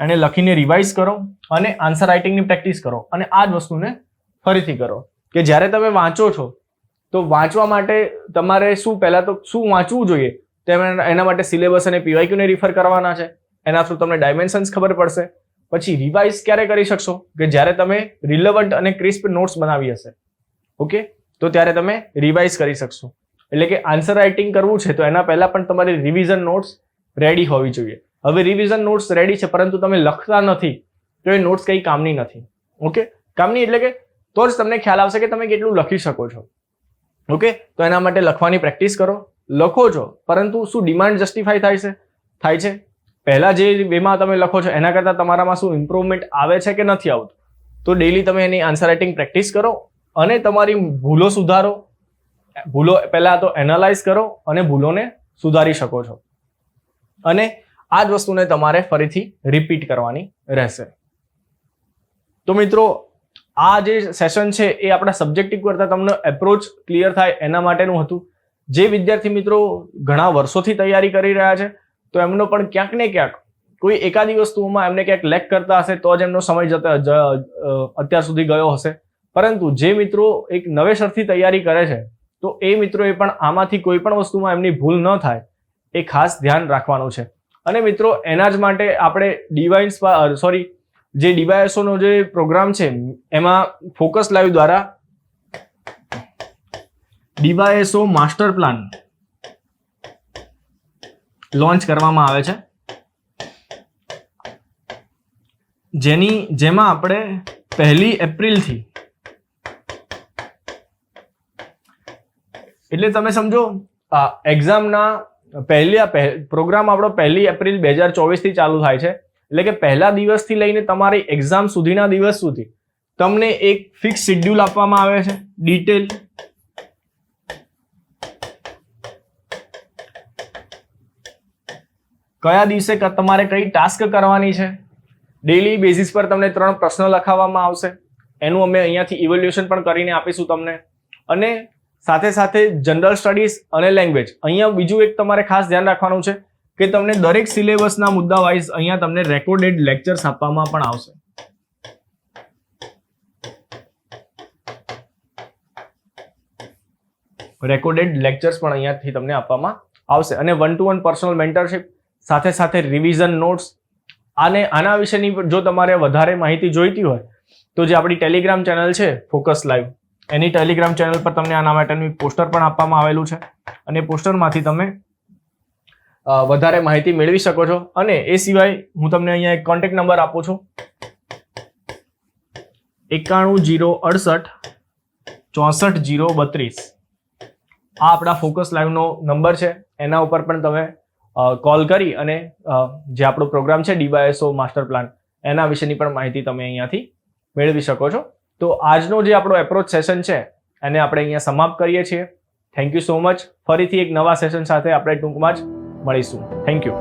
એને લખીને રિવાઇઝ કરો અને આન્સર રાઇટિંગની પ્રેક્ટિસ કરો. અને આ જ વસ્તુને ફરીથી કરો કે જ્યારે તમે વાંચો છો તો વાંચવા માટે તમારે શું પહેલા તો શું વાંચવું જોઈએ, તો એના માટે સિલેબસ અને પીવાયક્યુને રિફર કરવાના છે. એના થ્રુ તમને ડાયમેન્શન્સ ખબર પડશે. પછી રિવાઇઝ ક્યારે કરી શકશો કે જ્યારે તમે રિલેવન્ટ અને ક્રિસ્પ નોટ્સ બનાવી હશે. ઓકે, તો ત્યારે તમે રિવાઇઝ કરી શકશો. એટલે કે આન્સર રાઇટિંગ કરવું છે તો એના પહેલા પણ તમારી રિવિઝન નોટ્સ રેડી હોવી જોઈએ. હવે રિવિઝન નોટ્સ રેડી છે પરંતુ તમે લખતા નથી તો એ નોટ્સ કંઈ કામની નથી. ઓકે, કામની એટલે કે તો જ તમને ખ્યાલ આવશે કે તમે કેટલું લખી શકો છો. ઓકે, તો એના માટે લખવાની પ્રેક્ટિસ કરો. લખો છો પરંતુ શું ડિમાન્ડ જસ્ટિફાઈ થાય છે? પહેલા જે વેમાં તમે લખો છો એના કરતાં તમારામાં શું ઇમ્પ્રુવમેન્ટ આવે છે કે નથી આવતું? તો ડેઈલી તમે એની આન્સર રાઇટિંગ પ્રેક્ટિસ કરો અને તમારી ભૂલો સુધારો. ભૂલો પહેલા તો એનાલાઇઝ કરો અને ભૂલોને સુધારી શકો છો. અને આ જ વસ્તુને તમારે ફરીથી રિપીટ કરવાની રહેશે. તો મિત્રો, આ જે સેશન છે એ આપણા સબ્જેક્ટિવ કરતાં તમને એપ્રોચ ક્લિયર થાય એના માટેનું હતું. જે વિદ્યાર્થી મિત્રો ઘણા વર્ષોથી તૈયારી કરી રહ્યા છે તો એમનો પણ ક્યાંક ને ક્યાંક કોઈ એકાદી વસ્તુઓમાં એમને ક્યાંક લેક કરતા હશે તો જ એમનો સમય અત્યાર સુધી ગયો હશે. પરંતુ જે મિત્રો એક નવેસરથી તૈયારી કરે છે તો એ મિત્રોએ પણ આમાંથી કોઈ પણ વસ્તુમાં એમની ભૂલ ન થાય એ ખાસ ધ્યાન રાખવાનું છે. અને મિત્રો એના જ માટે આપણે જે ડીવાયએસઓનો જે પ્રોગ્રામ છે એમાં ફોકસ લાઈવ દ્વારા ડીવાયએસઓ માસ્ટર પ્લાન લોન્ચ કરવામાં આવે છે, જેમાં આપણે 1 એપ્રિલથી એટલે તમે સમજો એક્ઝામના પ્રોગ્રામ આપણો 1 એપ્રિલ 2024 થી ચાલુ થાય છે. એટલે કે પહેલા દિવસથી લઈને તમારી એક્ઝામ સુધીના દિવસ સુધી તમને એક ફિક્સ શેડ્યુલ આપવામાં આવે છે, ડિટેલ. કયા દિવસે તમારે કઈ ટાસ્ક કરવાની છે. ડેઈલી બેઝિસ પર તમને 3 પ્રશ્ન લખાવવામાં આવશે. એનું અમે અહીંયાથી ઇવેલ્યુએશન પણ કરીને આપીશું તમને. અને સાથે સાથે જનરલ સ્ટડીઝ અને લેંગ્વેજ. અહીંયા બીજું એક તમારે ખાસ ધ્યાન રાખવાનું છે કે તમને દરેક સિલેબસના મુદ્દા વાઇઝ અહીંયા તમને રેકોર્ડેડ લેક્ચર્સ આપવામાં પણ આવશે. રેકોર્ડેડ લેક્ચર્સ પણ અહીંયાથી તમને આપવામાં આવશે. અને 1-to-1 પર્સનલ મેન્ટરશિપ, સાથે સાથે રિવિઝન નોટ્સ. અને આના વિશેની જો તમારે વધારે માહિતી જોઈતી હોય તો જે આપણી ટેલિગ્રામ ચેનલ છે ફોકસ લાઈવ, એની ટેલિગ્રામ ચેનલ પર તમને આના માટેનું પોસ્ટર પણ આપવામાં આવેલું છે અને પોસ્ટરમાંથી તમે વધારે માહિતી મેળવી શકો છો. અને એ સિવાય હું તમને અહીંયા એક કોન્ટેક્ટ નંબર આપું છું, 91068 64032. આ આપણા ફોકસ લાઈવનો નંબર છે. એના ઉપર પણ તમે કોલ કરી અને જે આપણો પ્રોગ્રામ છે ડીવાયએસઓ માસ્ટર પ્લાન એના વિશેની પણ માહિતી તમે અહીંયાથી મેળવી શકો છો. તો આજનો જે આપણો એપ્રોચ સેશન છે એને આપણે અહીંયા સમાપ્ત કરીએ છીએ. Thank you so much. ફરીથી એક નવા સેશન સાથે આપણે ટૂંકમાં જ મળીશું. Thank you.